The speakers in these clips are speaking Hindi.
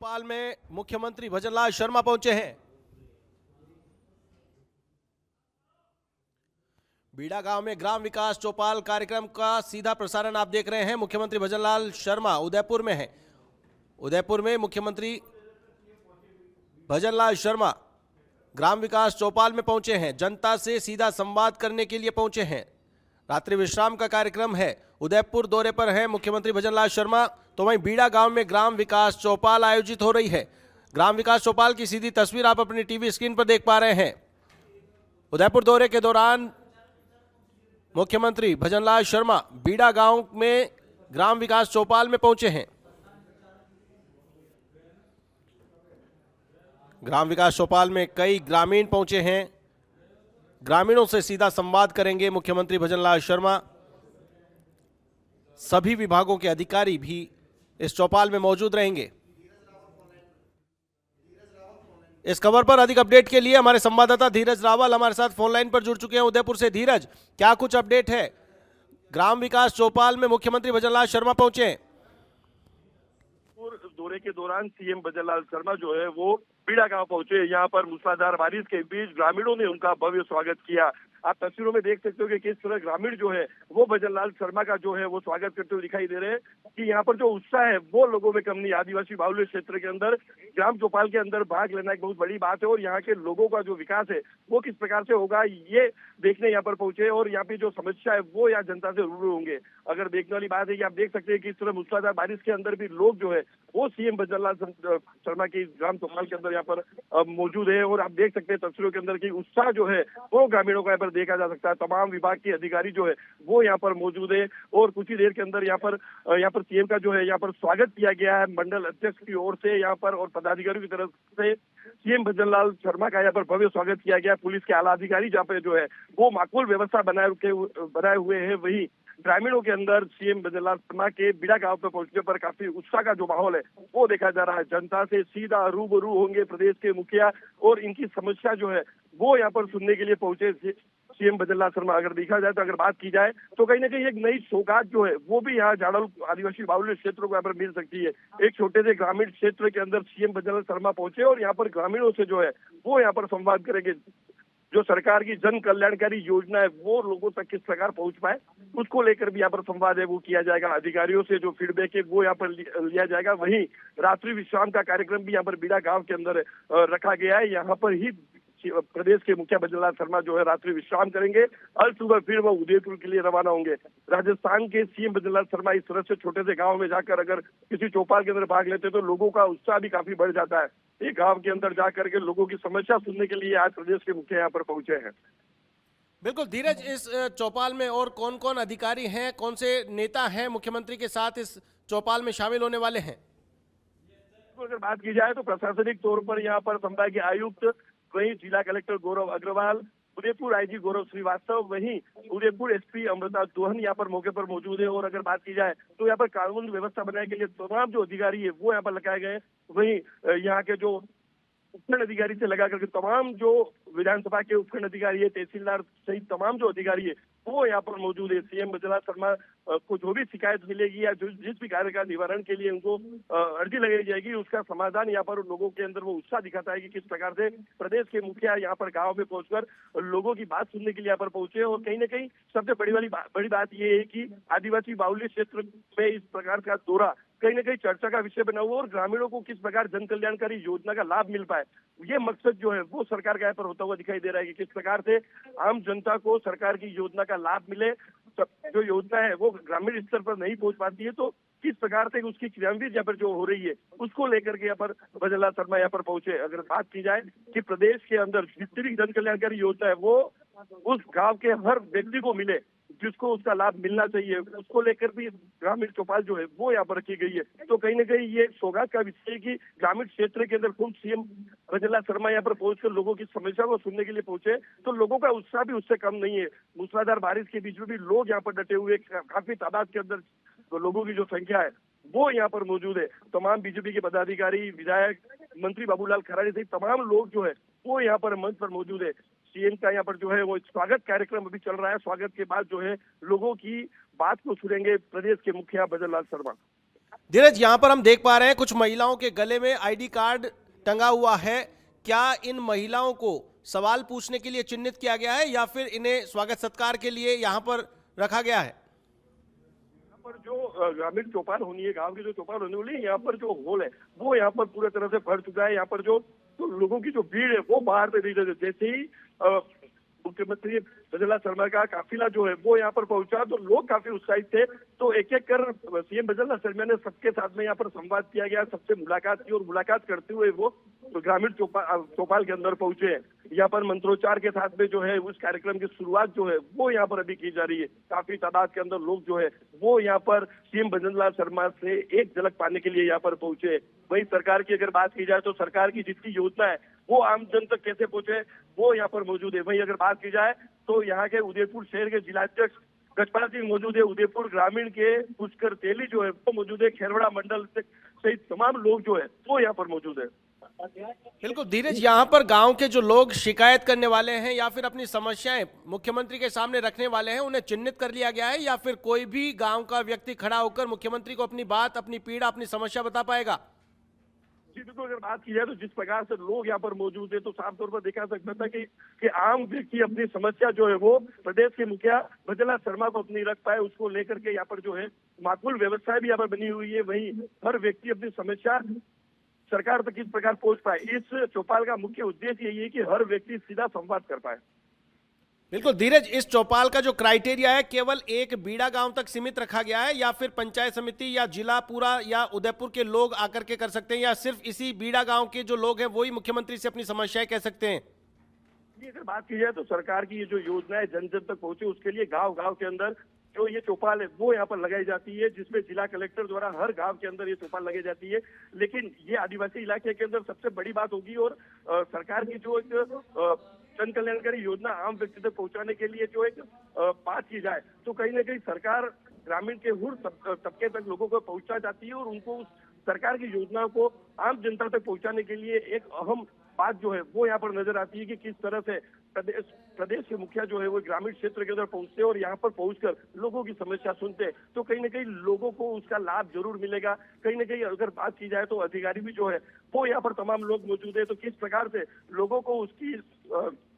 चौपाल में मुख्यमंत्री भजनलाल शर्मा पहुंचे हैं। बीड़ा गांव में ग्राम विकास चौपाल कार्यक्रम का सीधा प्रसारण आप देख रहे हैं। मुख्यमंत्री भजनलाल शर्मा उदयपुर में हैं। उदयपुर में मुख्यमंत्री भजनलाल शर्मा ग्राम विकास चौपाल में पहुंचे हैं। जनता से सीधा संवाद करने के लिए पहुंचे हैं। रात्रि विश्राम का कार्यक्रम है। उदयपुर दौरे पर हैं मुख्यमंत्री भजनलाल शर्मा। तो वहीं बीड़ा गांव में ग्राम विकास चौपाल आयोजित हो रही है। ग्राम विकास चौपाल की सीधी तस्वीर आप अपनी टीवी स्क्रीन पर देख पा रहे हैं। उदयपुर दौरे के दौरान मुख्यमंत्री भजनलाल शर्मा बीड़ा गांव में ग्राम विकास चौपाल में पहुंचे हैं। ग्राम विकास चौपाल में कई ग्रामीण पहुंचे हैं। ग्रामीणों से सीधा संवाद करेंगे मुख्यमंत्री भजनलाल शर्मा। सभी विभागों के अधिकारी भी इस चौपाल में मौजूद रहेंगे। इस खबर पर अधिक अपडेट के लिए हमारे संवाददाता धीरज रावल हमारे साथ फोन लाइन पर जुड़ चुके हैं उदयपुर से। धीरज, क्या कुछ अपडेट है? ग्राम विकास चौपाल में मुख्यमंत्री भजनलाल शर्मा पहुंचे हैं। दौरे के दौरान सीएम भजनलाल शर्मा जो है वो बीड़ा गांव पहुंचे। यहाँ पर मूसलाधार बारिश के बीच ग्रामीणों ने उनका भव्य स्वागत किया। आप तस्वीरों में देख सकते हो कि किस तरह ग्रामीण जो है वो भजनलाल शर्मा का जो है वो स्वागत करते हुए दिखाई दे रहे हैं कि यहाँ पर जो उत्साह है वो लोगों में कम नहीं। आदिवासी बाहुल्य क्षेत्र के अंदर ग्राम चौपाल के अंदर भाग लेना एक बहुत बड़ी बात है और यहाँ के लोगों का जो विकास है वो किस प्रकार से होगा ये देखने यहाँ पर पहुंचे और यहाँ पे जो समस्या है वो यहाँ जनता से रूबरू होंगे। अगर देखने वाली बात है कि आप देख सकते हैं कि इस तरह मूसलाधार बारिश के अंदर भी लोग जो है वो सीएम भजनलाल शर्मा की ग्राम चौपाल के अंदर यहाँ पर मौजूद है और आप देख सकते हैं तस्वीरों के अंदर की उत्साह जो है वो ग्रामीणों का यहाँ पर देखा जा सकता है। तमाम विभाग के अधिकारी जो है वो यहाँ पर मौजूद है और कुछ ही देर के अंदर यहाँ पर सीएम का जो है यहाँ पर स्वागत किया गया है मंडल अध्यक्ष की ओर से यहाँ पर और पदाधिकारियों की तरफ से सीएम भजनलाल शर्मा का यहाँ पर भव्य स्वागत किया गया। पुलिस के आला अधिकारी जहाँ पे जो है वो माकूल व्यवस्था बनाए हुए हैं। वही ग्रामीणों के अंदर सीएम भजनलाल शर्मा के बीड़ा गांव पर पहुंचने पर काफी उत्साह का जो माहौल है वो देखा जा रहा है। जनता से सीधा रूबरू होंगे प्रदेश के मुखिया और इनकी समस्या जो है वो यहाँ पर सुनने के लिए पहुंचे सीएम भजनलाल शर्मा। अगर देखा जाए तो अगर बात की जाए तो कहीं ना कहीं एक नई सौगात जो है वो भी यहाँ झाड़ल आदिवासी बाहुल्य क्षेत्रों को यहाँ पर मिल सकती है। एक छोटे से ग्रामीण क्षेत्र के अंदर सीएम भजनलाल शर्मा पहुंचे और यहाँ पर ग्रामीणों से जो है वो यहाँ पर संवाद करेंगे। जो सरकार की जन कल्याणकारी योजना है वो लोगों तक किस प्रकार पहुंच पाए उसको लेकर भी यहाँ पर संवाद है वो किया जाएगा। अधिकारियों से जो फीडबैक है वो यहाँ पर लिया जाएगा। वहीं रात्रि विश्राम का कार्यक्रम भी यहाँ पर बीड़ा गांव के अंदर रखा गया है। यहाँ पर ही प्रदेश के मुखिया भजनलाल शर्मा जो है रात्रि विश्राम करेंगे और सुबह फिर वो उदयपुर के लिए रवाना होंगे। राजस्थान के सीएम भजनलाल शर्मा इस तरह से छोटे से गांव में जाकर अगर किसी चौपाल के अंदर भाग लेते तो लोगों का उत्साह भी काफी बढ़ जाता है। एक गांव के अंदर जाकर के लोगों की समस्या सुनने के लिए आज प्रदेश के मुखिया यहाँ पर पहुंचे हैं। बिल्कुल धीरज, इस चौपाल में और कौन कौन अधिकारी हैं, कौन से नेता हैं मुख्यमंत्री के साथ इस चौपाल में शामिल होने वाले हैं? अगर बात की जाए तो प्रशासनिक तौर पर यहाँ पर संभागीय आयुक्त, वहीं जिला कलेक्टर गौरव अग्रवाल, उदयपुर आईजी गौरव श्रीवास्तव, वहीं उदयपुर एसपी अमृता दोहन यहाँ पर मौके पर मौजूद है। और अगर बात की जाए तो यहाँ पर कानून व्यवस्था बनाने के लिए तमाम जो अधिकारी है वो यहाँ पर लगाए गए। वहीं यहाँ के जो उपखंड अधिकारी से लगा करके तमाम जो विधानसभा के उपखंड अधिकारी है, तहसीलदार सहित तमाम जो अधिकारी है वो यहाँ पर मौजूद है। सीएम भजनलाल शर्मा को जो भी शिकायत मिलेगी या जिस भी कार्य का निवारण के लिए उनको अर्जी लगाई जाएगी उसका समाधान यहाँ पर लोगों के अंदर वो उत्साह दिखाता है कि किस प्रकार से प्रदेश के मुखिया यहाँ पर गांव में पहुंचकर लोगों की बात सुनने के लिए यहाँ पर पहुंचे। और कहीं ना कहीं सबसे बड़ी बात ये है कि आदिवासी बाहुल्य क्षेत्र में इस प्रकार का दौरा कहीं ना कहीं चर्चा का विषय बना हुआ और ग्रामीणों को किस प्रकार जन कल्याणकारी योजना का लाभ मिल पाए ये मकसद जो है वो सरकार का यहाँ पर होता हुआ दिखाई दे रहा है कि किस प्रकार से आम जनता को सरकार की योजना का लाभ मिले। जो योजना है वो ग्रामीण स्तर पर नहीं पहुंच पाती है तो किस प्रकार से उसकी क्रियान्वित यहाँ पर जो हो रही है उसको लेकर के यहाँ पर भजनलाल शर्मा यहाँ पर पहुंचे। अगर बात की जाए कि प्रदेश के अंदर जितनी भी जन कल्याणकारी योजना है वो उस गांव के हर व्यक्ति को मिले जिसको उसका लाभ मिलना चाहिए उसको लेकर भी ग्रामीण चौपाल जो है वो यहाँ पर रखी गई है। तो कहीं ना कहीं ये सौगात का विषय है कि ग्रामीण क्षेत्र के अंदर खुद सीएम भजनलाल शर्मा यहाँ पर पहुंचकर लोगों की समस्या को सुनने के लिए पहुंचे तो लोगों का उत्साह भी उससे कम नहीं है। मूसलाधार बारिश के बीच में भी लोग यहाँ पर डटे हुए काफी तादाद के अंदर तो लोगों की जो संख्या है वो यहाँ पर मौजूद है। तमाम बीजेपी के पदाधिकारी, विधायक, मंत्री बाबूलाल खराड़ी सहित तमाम लोग जो है वो यहाँ पर मंच पर मौजूद है। सीएम का यहाँ पर जो है वो स्वागत कार्यक्रम अभी चल रहा है। स्वागत के बाद जो है लोगों की बात को सुनेंगे प्रदेश के मुखिया भजनलाल शर्मा। धीरज, यहाँ पर हम देख पा रहे हैं कुछ महिलाओं के गले में आईडी कार्ड टंगा हुआ है। क्या इन महिलाओं को सवाल पूछने के लिए चिन्हित किया गया है या फिर इन्हें स्वागत सत्कार के लिए यहाँ पर रखा गया है? यहाँ पर जो ग्रामीण चौपाल होनी है, गांव की जो चौपाल होने वाली है, यहाँ पर जो हॉल है वो यहाँ पर पूरी तरह से भर चुका है। यहाँ पर जो तो लोगों की जो भीड़ है वो बाहर से दिख रही है। जैसे ही मुख्यमंत्री भजनलाल शर्मा का काफिला जो है वो यहाँ पर पहुंचा तो लोग काफी उत्साहित थे। तो एक एक कर सीएम भजनलाल शर्मा ने सबके साथ में यहाँ पर संवाद किया गया, सबसे मुलाकात की और मुलाकात करते हुए वो ग्रामीण चौपाल के अंदर पहुंचे। यहाँ पर मंत्रोच्चार के साथ में जो है उस कार्यक्रम की शुरुआत जो है वो यहाँ पर अभी की जा रही है। काफी तादाद के अंदर लोग जो है वो यहाँ पर सीएम भजनलाल शर्मा से एक झलक पाने के लिए यहाँ पर पहुंचे। वही सरकार की अगर बात की जाए तो सरकार की जितनी योजना है वो आम जन तक कैसे पहुंचे वो यहाँ पर मौजूद है। वही अगर बात की जाए तो यहाँ के उदयपुर शहर के जिलाध्यक्ष गजपाल सिंह मौजूद है, उदयपुर ग्रामीण के पुष्कर तेली जो है वो मौजूद है, खेरवड़ा मंडल सहित तमाम लोग जो है वो यहाँ पर मौजूद है। बिल्कुल धीरज, यहाँ पर गांव के जो लोग शिकायत करने वाले हैं या फिर अपनी समस्याएं मुख्यमंत्री के सामने रखने वाले हैं, उन्हें चिन्हित कर लिया गया है या फिर कोई भी गांव का व्यक्ति खड़ा होकर मुख्यमंत्री को अपनी बात, अपनी पीड़ा, अपनी समस्या बता पाएगा? जी बिल्कुल, अगर बात की जाए तो जिस प्रकार से लोग यहाँ पर मौजूद है तो साफ तौर पर देखा सकता था कि आम व्यक्ति अपनी समस्या जो है वो प्रदेश के मुखिया भजनलाल शर्मा को अपनी रख पाए, उसको लेकर के यहाँ पर जो है माकूल व्यवस्था भी यहाँ पर बनी हुई है। वहीं हर व्यक्ति अपनी समस्या सरकार तक किस प्रकार पहुंच पाए, इस चौपाल का मुख्य उद्देश्य यही है कि हर व्यक्ति सीधा संवाद कर पाए। बिल्कुल धीरज, इस चौपाल का जो क्राइटेरिया है केवल एक बीड़ा गांव तक सीमित रखा गया है या फिर पंचायत समिति या जिला पूरा या उदयपुर के लोग आकर के कर सकते हैं या सिर्फ इसी बीड़ा गांव के जो लोग हैं वही मुख्यमंत्री से अपनी समस्याएं कह सकते हैं? ये अगर बात की जाए तो सरकार की ये जो योजना है जन जन तक पहुंचे, उसके लिए गांव गांव के अंदर जो ये चौपाल है वो यहाँ पर लगाई जाती है, जिसमें जिला कलेक्टर द्वारा हर गांव के अंदर ये चौपाल लगाई जाती है। लेकिन ये आदिवासी इलाके के अंदर सबसे बड़ी बात होगी और सरकार की जो एक जन कल्याणकारी योजना आम व्यक्ति तक पहुंचाने के लिए जो एक बात की जाए तो कहीं ना कहीं सरकार ग्रामीण के हर तबके तक लोगों को पहुंचा जाती है और उनको उस सरकार की योजना को आम जनता तक पहुंचाने के लिए एक अहम बात जो है वो यहाँ पर नजर आती है कि किस तरह से प्रदेश के मुखिया जो है वो ग्रामीण क्षेत्र के अंदर पहुंचते और यहाँ पर पहुंचकर लोगों की समस्या सुनते तो कहीं ना कहीं लोगों को उसका लाभ जरूर मिलेगा। कहीं ना कहीं अगर बात की जाए तो अधिकारी भी जो है वो यहाँ पर तमाम लोग मौजूद है, तो किस प्रकार से लोगों को उसकी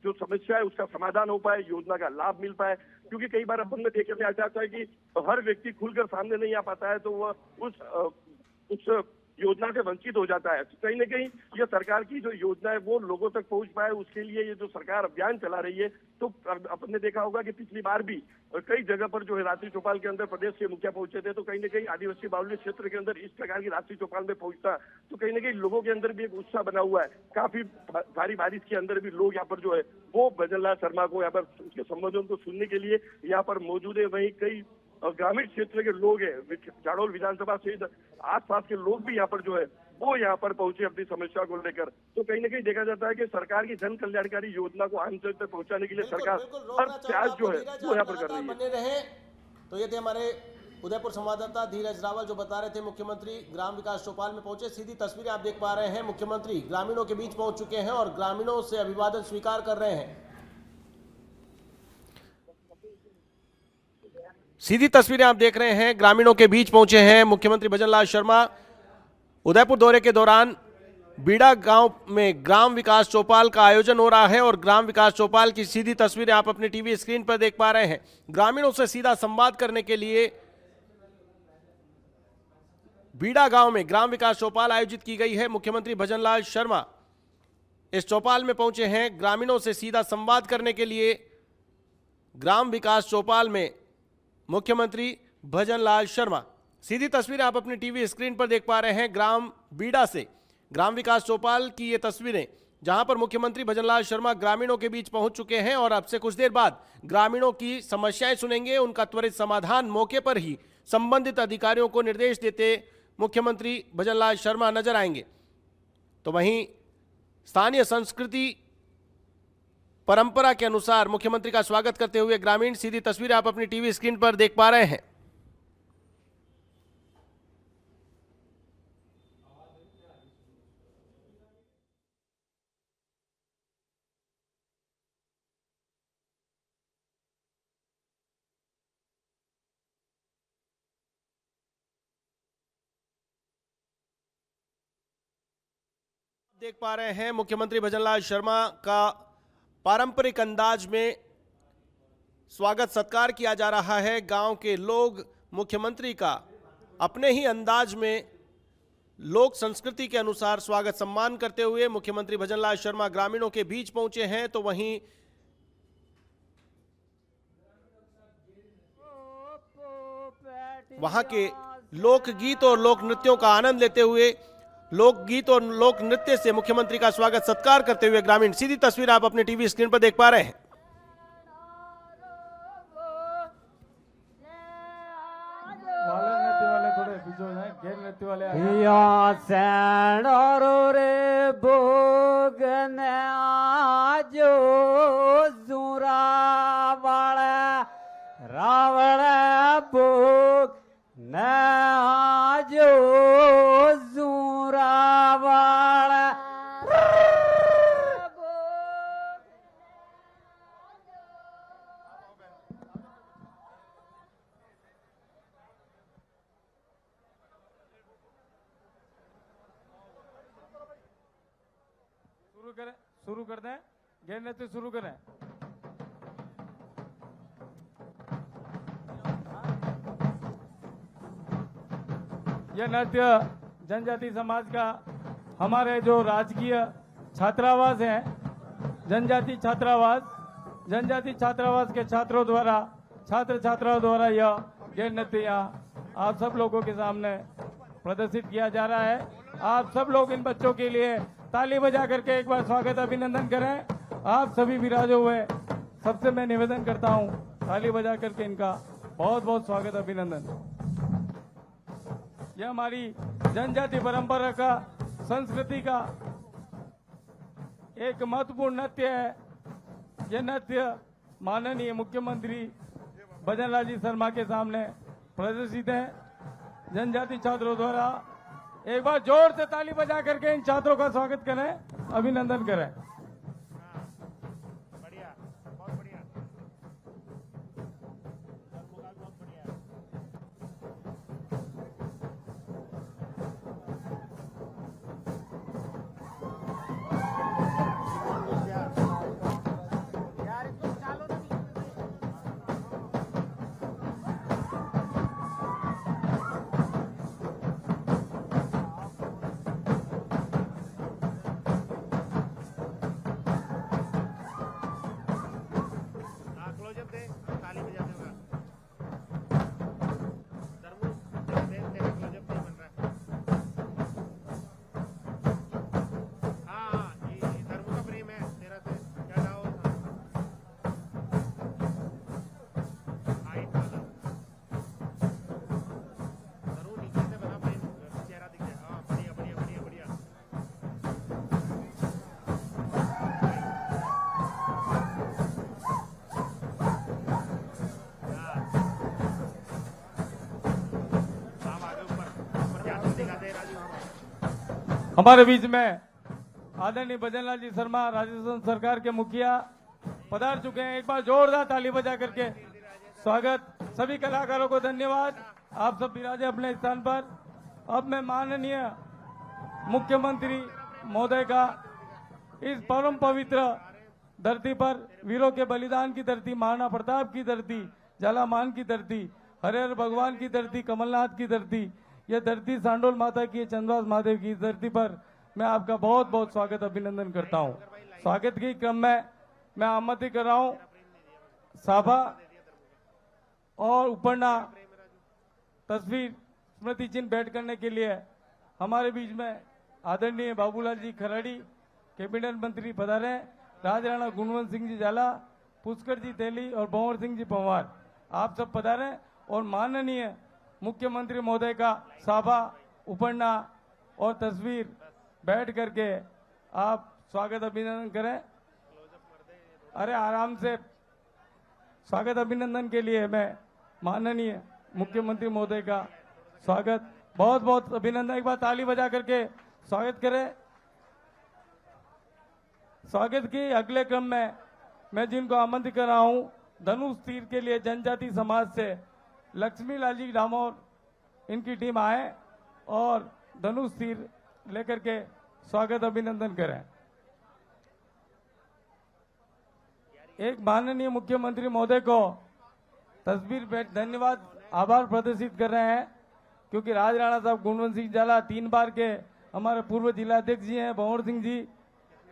जो समस्या है उसका समाधान हो पाए, योजना का लाभ मिल पाए। क्योंकि कई बार अपन में देखने में आ जाता है कि हर व्यक्ति खुलकर सामने नहीं आ पाता है तो वह उस योजना से वंचित हो जाता है। कहीं ना कहीं ये सरकार की जो योजना है वो लोगों तक पहुंच पाए, उसके लिए ये जो सरकार अभियान चला रही है। तो अपन ने देखा होगा कि पिछली बार भी कई जगह पर जो है रात्रि चौपाल के अंदर प्रदेश के मुखिया पहुंचे थे, तो कहीं ना कहीं आदिवासी बाहुल्य क्षेत्र के अंदर इस प्रकार की रात्रि चौपाल में पहुंचता तो कहीं ना कहीं लोगों के अंदर भी एक उत्साह बना हुआ है। काफी भारी बारिश के अंदर भी लोग यहाँ पर जो है वो भजनलाल शर्मा को यहाँ पर उसके संबोधन को सुनने के लिए यहाँ पर मौजूद है। वहीं कई ग्रामीण क्षेत्र के लोग हैं, जाडौल विधानसभा सहित आसपास के लोग भी यहाँ पर जो है वो यहाँ पर पहुंचे अपनी समस्या को लेकर। तो कहीं ना कहीं देखा जाता है कि सरकार की जन कल्याणकारी योजना को आम जन तक पहुंचाने के लिए सरकार हर प्रयास जो है वो यहाँ पर कर रही है। बने रहे। तो ये थे हमारे उदयपुर संवाददाता धीरज रावल जो बता रहे थे मुख्यमंत्री ग्राम विकास चौपाल में पहुंचे। सीधी तस्वीरें आप देख पा रहे हैं, मुख्यमंत्री ग्रामीणों के बीच पहुंच चुके हैं और ग्रामीणों से अभिवादन स्वीकार कर रहे हैं। सीधी तस्वीरें आप देख रहे हैं, ग्रामीणों के बीच पहुंचे हैं मुख्यमंत्री भजनलाल शर्मा। उदयपुर दौरे के दौरान बीड़ा गांव में ग्राम विकास चौपाल का आयोजन हो रहा है और ग्राम विकास चौपाल की सीधी तस्वीरें आप अपनी टीवी स्क्रीन पर देख पा रहे हैं। ग्रामीणों से सीधा संवाद करने के लिए बीड़ा गांव में ग्राम विकास चौपाल आयोजित की गई है। मुख्यमंत्री भजनलाल शर्मा इस चौपाल में पहुंचे हैं ग्रामीणों से सीधा संवाद करने के लिए। ग्राम विकास चौपाल में मुख्यमंत्री भजनलाल शर्मा, सीधी तस्वीरें आप अपनी टीवी स्क्रीन पर देख पा रहे हैं। ग्राम बीड़ा से ग्राम विकास चौपाल की ये तस्वीरें जहां पर मुख्यमंत्री भजनलाल शर्मा ग्रामीणों के बीच पहुंच चुके हैं और अब से कुछ देर बाद ग्रामीणों की समस्याएं सुनेंगे, उनका त्वरित समाधान मौके पर ही संबंधित अधिकारियों को निर्देश देते मुख्यमंत्री भजनलाल शर्मा नजर आएंगे। तो वहीं स्थानीय संस्कृति परंपरा के अनुसार मुख्यमंत्री का स्वागत करते हुए ग्रामीण, सीधी तस्वीरें आप अपनी टीवी स्क्रीन पर देख पा रहे हैं। देख पा रहे हैं मुख्यमंत्री भजनलाल शर्मा का पारंपरिक अंदाज में स्वागत सत्कार किया जा रहा है। गांव के लोग मुख्यमंत्री का अपने ही अंदाज में लोक संस्कृति के अनुसार स्वागत सम्मान करते हुए मुख्यमंत्री भजनलाल शर्मा ग्रामीणों के बीच पहुंचे हैं। तो वहीं वहां के लोकगीत और लोक नृत्यों का आनंद लेते हुए लोकगीत और लोक नृत्य से मुख्यमंत्री का स्वागत सत्कार करते हुए ग्रामीण, सीधी तस्वीर आप अपने टीवी स्क्रीन पर देख पा रहे हैं। रे भोग जो जुरा वाला रावण भोग जो जुरा वाला शुरू कर दें, गैर नृत्य शुरू करें। यह नृत्य जनजाति समाज का हमारे जो राजकीय छात्रावास है, जनजाति छात्रावास के छात्रों द्वारा छात्र छात्राओं द्वारा यह गैर नृत्य यहाँ आप सब लोगों के सामने प्रदर्शित किया जा रहा है। आप सब लोग इन बच्चों के लिए ताली बजा करके एक बार स्वागत अभिनंदन करें। आप सभी विराजे हुए सबसे मैं निवेदन करता हूं, ताली बजा करके इनका बहुत बहुत स्वागत अभिनंदन। यह हमारी जनजाति परंपरा का, संस्कृति का एक महत्वपूर्ण नृत्य है। यह नृत्य माननीय मुख्यमंत्री भजनलाल जी शर्मा के सामने प्रदर्शित है जनजाति छात्रों द्वारा। एक बार जोर से ताली बजा करके इन छात्रों का स्वागत करें, अभिनंदन करें। बढ़िया, बहुत बढ़िया। हमारे बीच में आदरणीय भजनलाल जी शर्मा राजस्थान सरकार के मुखिया पधार चुके हैं। एक बार जोरदार ताली बजा करके स्वागत। सभी कलाकारों को धन्यवाद। आप सब विराजे अपने स्थान पर। अब मैं माननीय मुख्यमंत्री महोदय का इस परम पवित्र धरती पर, वीरों के बलिदान की धरती, महाराणा प्रताप की धरती, झालामान की धरती, हरिहर भगवान की धरती, कमलनाथ की धरती, यह धरती सांडोल माता की, चंद्रवास महादेव की धरती पर मैं आपका बहुत बहुत स्वागत अभिनंदन करता हूं। स्वागत के क्रम में मैं आमंत्रित कर रहा हूं साभा और उपरना तस्वीर स्मृति चिन्ह भेंट करने के लिए हमारे बीच में आदरणीय बाबूलाल जी खराड़ी कैबिनेट मंत्री पधारे, राजराणा गुणवंत सिंह जी झाला, पुष्कर जी तेली और भंवर सिंह जी पंवार, आप सब पधारे और माननीय मुख्यमंत्री महोदय का साभा, उपरना और तस्वीर बैठ करके आप स्वागत अभिनंदन करें। अरे आराम से। स्वागत अभिनंदन के लिए मैं माननीय मुख्यमंत्री महोदय का स्वागत, बहुत बहुत अभिनंदन। एक बार ताली बजा करके स्वागत करें। स्वागत के अगले क्रम में मैं जिनको आमंत्रित कर रहा हूं, धनुष तीर के लिए जनजाति समाज से लक्ष्मी लाल जी डामोर, इनकी टीम आए और धनुष तीर लेकर के स्वागत अभिनंदन करें। एक माननीय मुख्यमंत्री महोदय को तस्वीर भेंट धन्यवाद आभार प्रदर्शित कर रहे हैं, क्योंकि राज राणा साहब, गुणवंत सिंह झाला 3 बार के हमारे पूर्व जिला अध्यक्ष जी हैं, भंवर सिंह जी,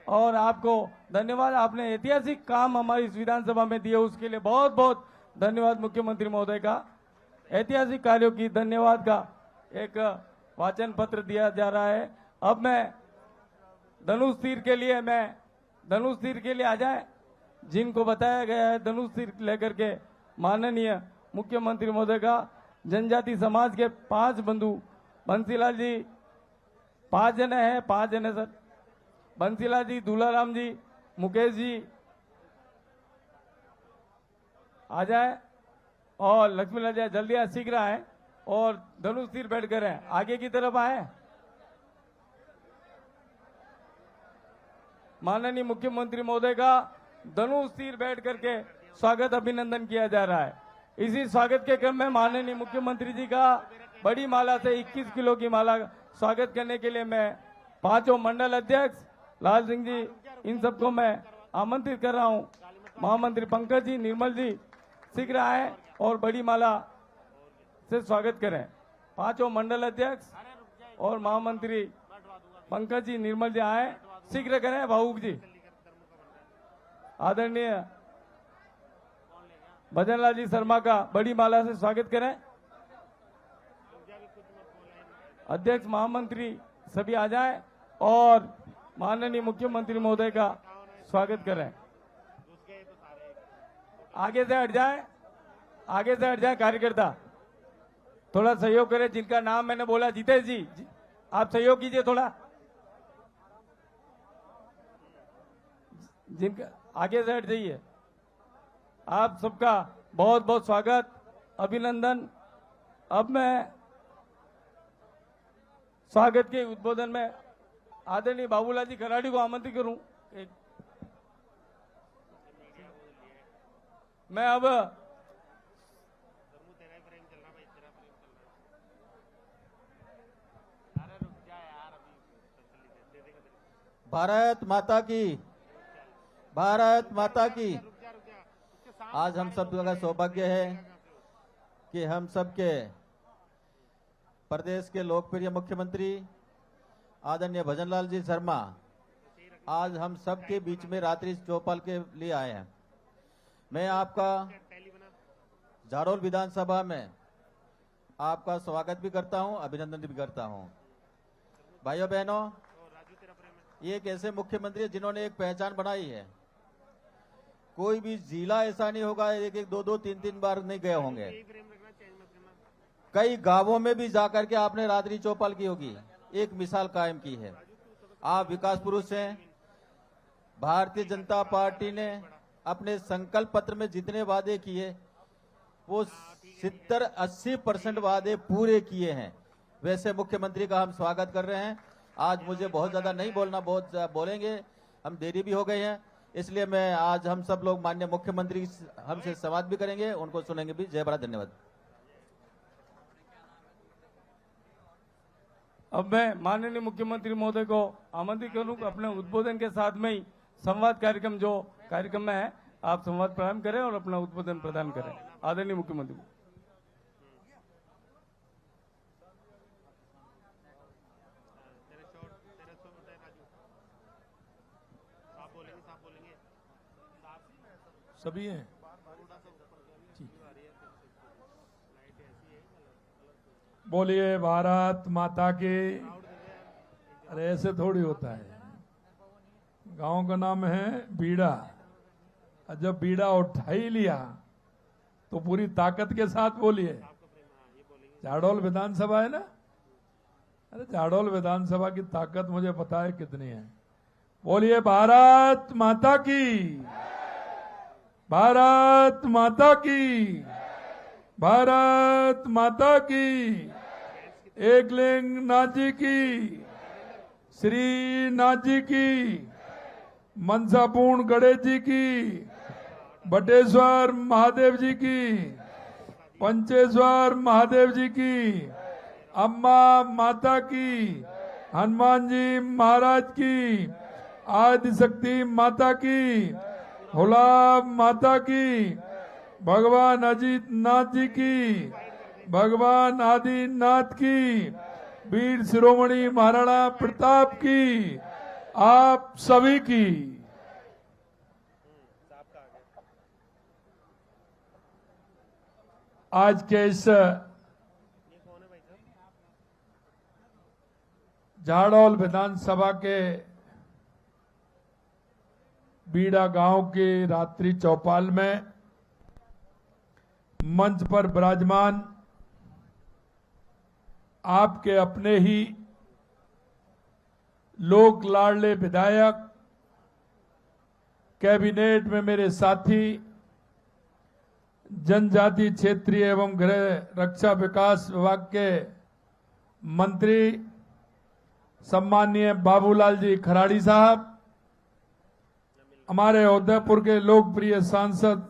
और आपको धन्यवाद। आपने ऐतिहासिक काम हमारी इस विधानसभा में दिए, उसके लिए बहुत बहुत धन्यवाद मुख्यमंत्री महोदय का। ऐतिहासिक कार्यों की धन्यवाद का एक वाचन पत्र दिया जा रहा है। अब मैं धनुष तीर के लिए आ जाए, जिनको बताया गया है धनुष तीर लेकर के माननीय मुख्यमंत्री महोदय का। जनजाति समाज के 5 बंधु, बंसीलाल जी 5 जने हैं, 5 जने सर, बंसीलाल जी, दूलाराम जी, मुकेश जी आ जाए, और लक्ष्मीलाल जी जल्दी आ, शीघ्र आए और धनुष तीर बैठ कर आगे की तरफ आए। माननीय मुख्यमंत्री महोदय का धनुष तीर बैठ करके स्वागत अभिनंदन किया जा रहा है। इसी स्वागत के क्रम में माननीय मुख्यमंत्री जी का बड़ी माला से 21 किलो की माला स्वागत करने के लिए मैं 5 मंडल अध्यक्ष लाल सिंह जी, इन सबको मैं आमंत्रित कर रहा हूं। महामंत्री पंकज जी, निर्मल जी शीघ्र आए और बड़ी माला से स्वागत करें। 5 मंडल अध्यक्ष और महामंत्री पंकज जी, निर्मल जी आए, शीघ्र करें। भावुक जी, आदरणीय भजनलाल जी शर्मा का बड़ी माला से स्वागत करें। अध्यक्ष, महामंत्री सभी आ जाएं और माननीय मुख्यमंत्री महोदय का स्वागत करें। आगे से हट जाए कार्यकर्ता, थोड़ा सहयोग करें। जिनका नाम मैंने बोला, जितेश जी आप सहयोग कीजिए थोड़ा, जिनका आगे से हट जाइए। आप सबका बहुत बहुत स्वागत अभिनंदन। अब मैं स्वागत के उद्बोधन में आदरणीय बाबूलाल जी खराड़ी को आमंत्रित करूं। मैं अब भारत माता की, भारत माता की। आज हम सब का सौभाग्य है कि हम सबके प्रदेश के लोकप्रिय मुख्यमंत्री आदरणीय भजनलाल जी शर्मा आज हम सबके बीच में रात्रि चौपाल के लिए आए हैं। मैं आपका झाड़ोल विधानसभा में आपका स्वागत भी करता हूं, अभिनंदन भी करता हूं। भाइयों बहनों, ये एक ऐसे मुख्यमंत्री है जिन्होंने एक पहचान बनाई है। कोई भी जिला ऐसा नहीं होगा एक 2-2, 3-3 बार नहीं गए होंगे। कई गांवों में भी जाकर के आपने रात्रि चौपाल की होगी, एक मिसाल कायम की है। आप विकास पुरुष हैं। भारतीय जनता पार्टी ने अपने संकल्प पत्र में जितने वादे किए वो 70-80% वादे पूरे किए हैं। वैसे मुख्यमंत्री का हम स्वागत कर रहे हैं। आज मुझे बहुत ज्यादा नहीं बोलना, बहुत बोलेंगे, हम देरी भी हो गए हैं, इसलिए मैं आज हम सब लोग माननीय मुख्यमंत्री हमसे संवाद भी करेंगे, उनको सुनेंगे भी। जय भारत, धन्यवाद। अब मैं माननीय मुख्यमंत्री महोदय को आमंत्रित करूं अपने उद्बोधन के साथ में ही संवाद कार्यक्रम जो कार्यक्रम में है, आप संवाद प्रारंभ करें और अपना उद्बोधन प्रदान करें। आदरणीय मुख्यमंत्री। सभी हैं। बोलिए भारत माता की। अरे ऐसे थोड़ी होता है। गांव का नाम है बीड़ा, और जब बीड़ा उठा ही लिया तो पूरी ताकत के साथ बोलिए। झाड़ोल विधानसभा है ना, अरे झाड़ोल विधानसभा की ताकत मुझे पता है कितनी है। बोलिए भारत माता की, भारत माता की, भारत माता की। एकलिंग नाथ जी की, श्री नाथ जी की, मनसापूर्ण गणेश जी की, बटेश्वर महादेव जी की, पंचेश्वर महादेव जी की, अम्मा माता की, हनुमान जी महाराज की, आदिशक्ति माता की, हुलाब माता की, भगवान अजीत नाथ जी की, भगवान आदिनाथ की, वीर शिरोमणि महाराणा प्रताप की, आप सभी की। आज के इस झाड़ौल विधानसभा के बीड़ा गांव के रात्रि चौपाल में मंच पर विराजमान आपके अपने ही लोक लाडले विधायक, कैबिनेट में मेरे साथी, जनजाति क्षेत्रीय एवं गृह रक्षा विकास विभाग के मंत्री सम्माननीय बाबूलाल जी खराड़ी साहब, हमारे उदयपुर के लोकप्रिय सांसद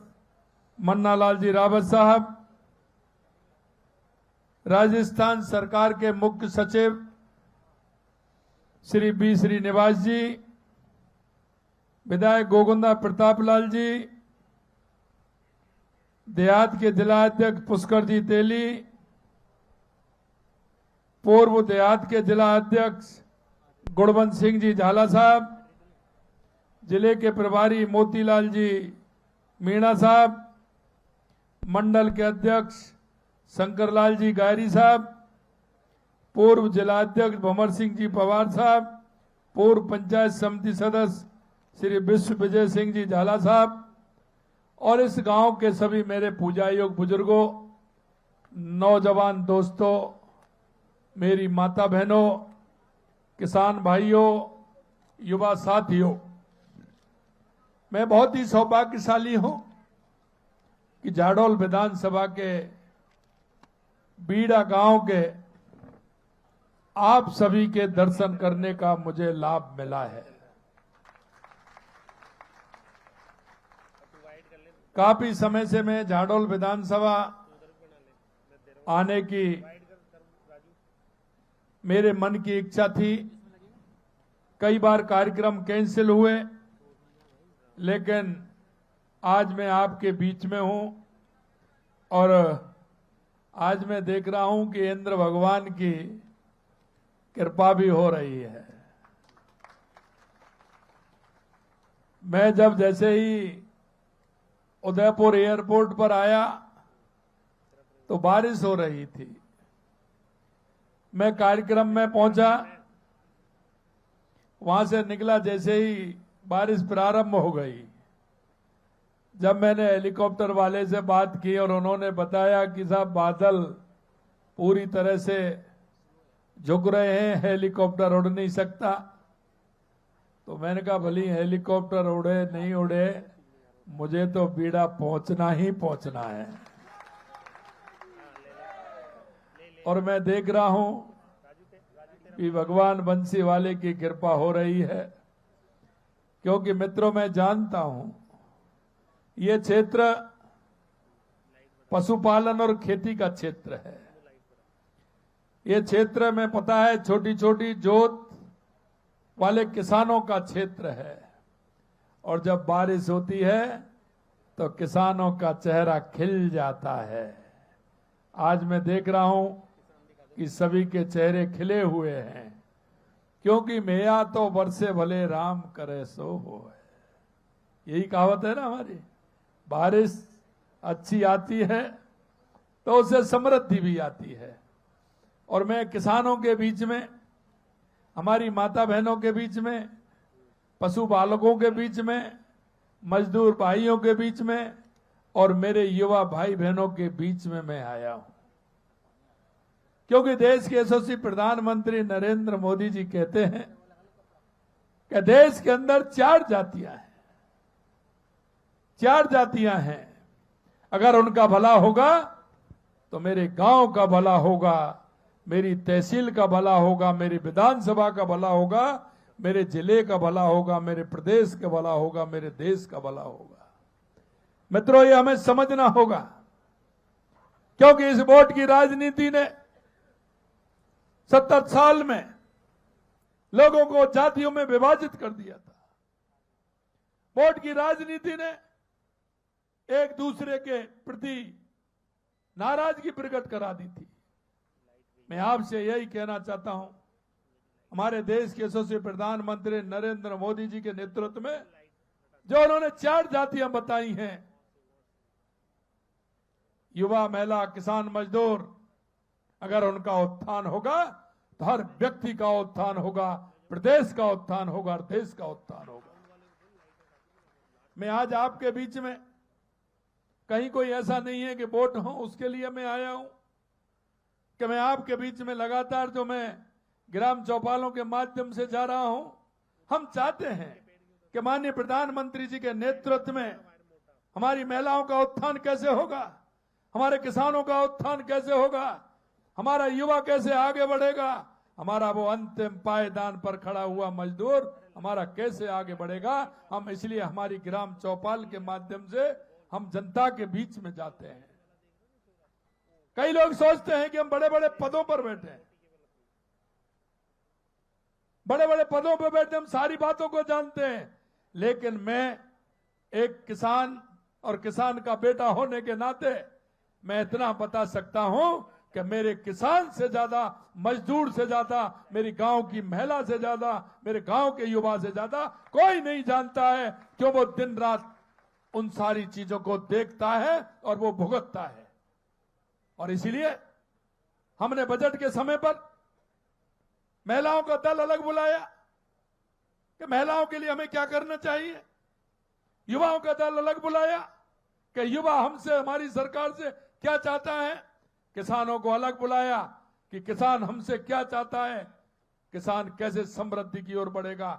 मन्नालाल जी रावत साहब, राजस्थान सरकार के मुख्य सचिव श्री बी श्रीनिवास जी, विधायक गोगुंदा प्रताप लाल जी, देहात के जिला अध्यक्ष पुष्कर जी तेली, पूर्व देहात के जिला अध्यक्ष गुणवंत सिंह जी झाला साहब, जिले के प्रभारी मोतीलाल जी मीणा साहब, मंडल के अध्यक्ष शंकरलाल जी गायरी साहब, पूर्व जिला अध्यक्ष भंवर सिंह जी पवार साहब, पूर्व पंचायत समिति सदस्य श्री विश्व विजय सिंह जी झाला साहब और इस गांव के सभी मेरे पूजा योग बुजुर्गों, नौजवान दोस्तों, मेरी माता बहनों, किसान भाइयों, युवा साथियों, मैं बहुत ही सौभाग्यशाली हूं कि झाड़ौल विधानसभा के बीड़ा गांव के आप सभी के दर्शन करने का मुझे लाभ मिला है। काफी समय से मैं झाड़ौल विधानसभा आने की मेरे मन की इच्छा थी। कई बार कार्यक्रम कैंसिल हुए, लेकिन आज मैं आपके बीच में हूं और आज मैं देख रहा हूं कि इंद्र भगवान की कृपा भी हो रही है। मैं जब जैसे ही उदयपुर एयरपोर्ट पर आया तो बारिश हो रही थी। मैं कार्यक्रम में पहुंचा, वहां से निकला, जैसे ही बारिश प्रारंभ हो गई। जब मैंने हेलीकॉप्टर वाले से बात की और उन्होंने बताया कि साहब बादल पूरी तरह से झुक रहे हैं, हेलीकॉप्टर उड़ नहीं सकता, तो मैंने कहा भले हेलीकॉप्टर उड़े नहीं उड़े, मुझे तो बीड़ा पहुंचना ही पहुंचना है। और मैं देख रहा हूं कि भगवान बंसी वाले की कृपा हो रही है, क्योंकि मित्रों मैं जानता हूं ये क्षेत्र पशुपालन और खेती का क्षेत्र है। ये क्षेत्र में पता है छोटी छोटी जोत वाले किसानों का क्षेत्र है, और जब बारिश होती है तो किसानों का चेहरा खिल जाता है। आज मैं देख रहा हूं कि सभी के चेहरे खिले हुए हैं, क्योंकि मैया तो बरसे भले राम करे सो हो है। यही कहावत है ना हमारी। बारिश अच्छी आती है तो उससे समृद्धि भी आती है। और मैं किसानों के बीच में, हमारी माता बहनों के बीच में, पशु पालकों के बीच में, मजदूर भाइयों के बीच में और मेरे युवा भाई बहनों के बीच में मैं आया हूं, क्योंकि देश के यशस्वी प्रधानमंत्री नरेंद्र मोदी जी कहते हैं कि देश के अंदर 4 जातियां हैं, 4 जातियां हैं। अगर उनका भला होगा तो मेरे गांव का भला होगा, मेरी तहसील का भला होगा, मेरी विधानसभा का भला होगा, मेरे जिले का भला होगा, मेरे प्रदेश का भला होगा, मेरे देश का भला होगा। मित्रों, ये हमें समझना होगा, क्योंकि इस वोट की राजनीति ने 70 साल में लोगों को जातियों में विभाजित कर दिया था। वोट की राजनीति ने एक दूसरे के प्रति नाराजगी प्रकट करा दी थी। मैं आपसे यही कहना चाहता हूं, हमारे देश के यशस्वी प्रधानमंत्री नरेंद्र मोदी जी के नेतृत्व में जो उन्होंने 4 जातियां बताई हैं, युवा, महिला, किसान, मजदूर, अगर उनका उत्थान होगा तो हर व्यक्ति का उत्थान होगा, प्रदेश का उत्थान होगा और देश का उत्थान होगा। मैं आज आपके बीच में कहीं कोई ऐसा नहीं है कि वोट हो उसके लिए मैं आया हूं, कि मैं आपके बीच में लगातार जो मैं ग्राम चौपालों के माध्यम से जा रहा हूं, हम चाहते हैं कि माननीय प्रधानमंत्री जी के नेतृत्व में हमारी महिलाओं का उत्थान कैसे होगा, हमारे किसानों का उत्थान कैसे होगा, हमारा युवा कैसे आगे बढ़ेगा, हमारा वो अंतिम पायदान पर खड़ा हुआ मजदूर हमारा कैसे आगे बढ़ेगा। हम इसलिए हमारी ग्राम चौपाल के माध्यम से हम जनता के बीच में जाते हैं। कई लोग सोचते हैं कि हम बड़े बड़े पदों पर बैठे हैं, बड़े बड़े पदों पर बैठे हम सारी बातों को जानते हैं, लेकिन मैं एक किसान और किसान का बेटा होने के नाते मैं इतना बता सकता हूं कि मेरे किसान से ज्यादा, मजदूर से ज्यादा, मेरी गांव की महिला से ज्यादा, मेरे गांव के युवा से ज्यादा कोई नहीं जानता है, क्यों वो दिन रात उन सारी चीजों को देखता है और वो भुगतता है। और इसीलिए हमने बजट के समय पर महिलाओं का दल अलग बुलाया कि महिलाओं के लिए हमें क्या करना चाहिए, युवाओं का दल अलग बुलाया कि युवा हमसे, हमारी सरकार से क्या चाहता है, किसानों को अलग बुलाया कि किसान हमसे क्या चाहता है, किसान कैसे समृद्धि की ओर बढ़ेगा,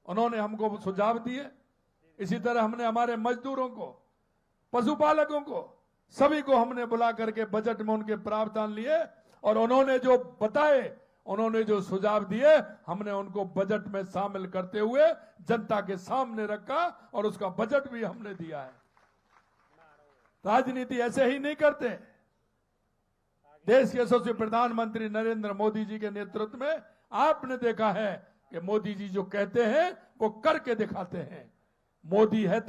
उन्होंने हमको सुझाव दिए। इसी तरह हमने हमारे मजदूरों को, पशुपालकों को, सभी को हमने बुला करके बजट में उनके प्रावधान लिए और उन्होंने जो बताए, उन्होंने जो सुझाव दिए, हमने उनको बजट में शामिल करते हुए जनता के सामने रखा और उसका बजट भी हमने दिया है। राजनीति ऐसे ही नहीं करते। देश के यशस्वी प्रधानमंत्री नरेंद्र मोदी जी के नेतृत्व में आपने देखा है कि मोदी जी जो कहते हैं वो करके दिखाते हैं। मोदी है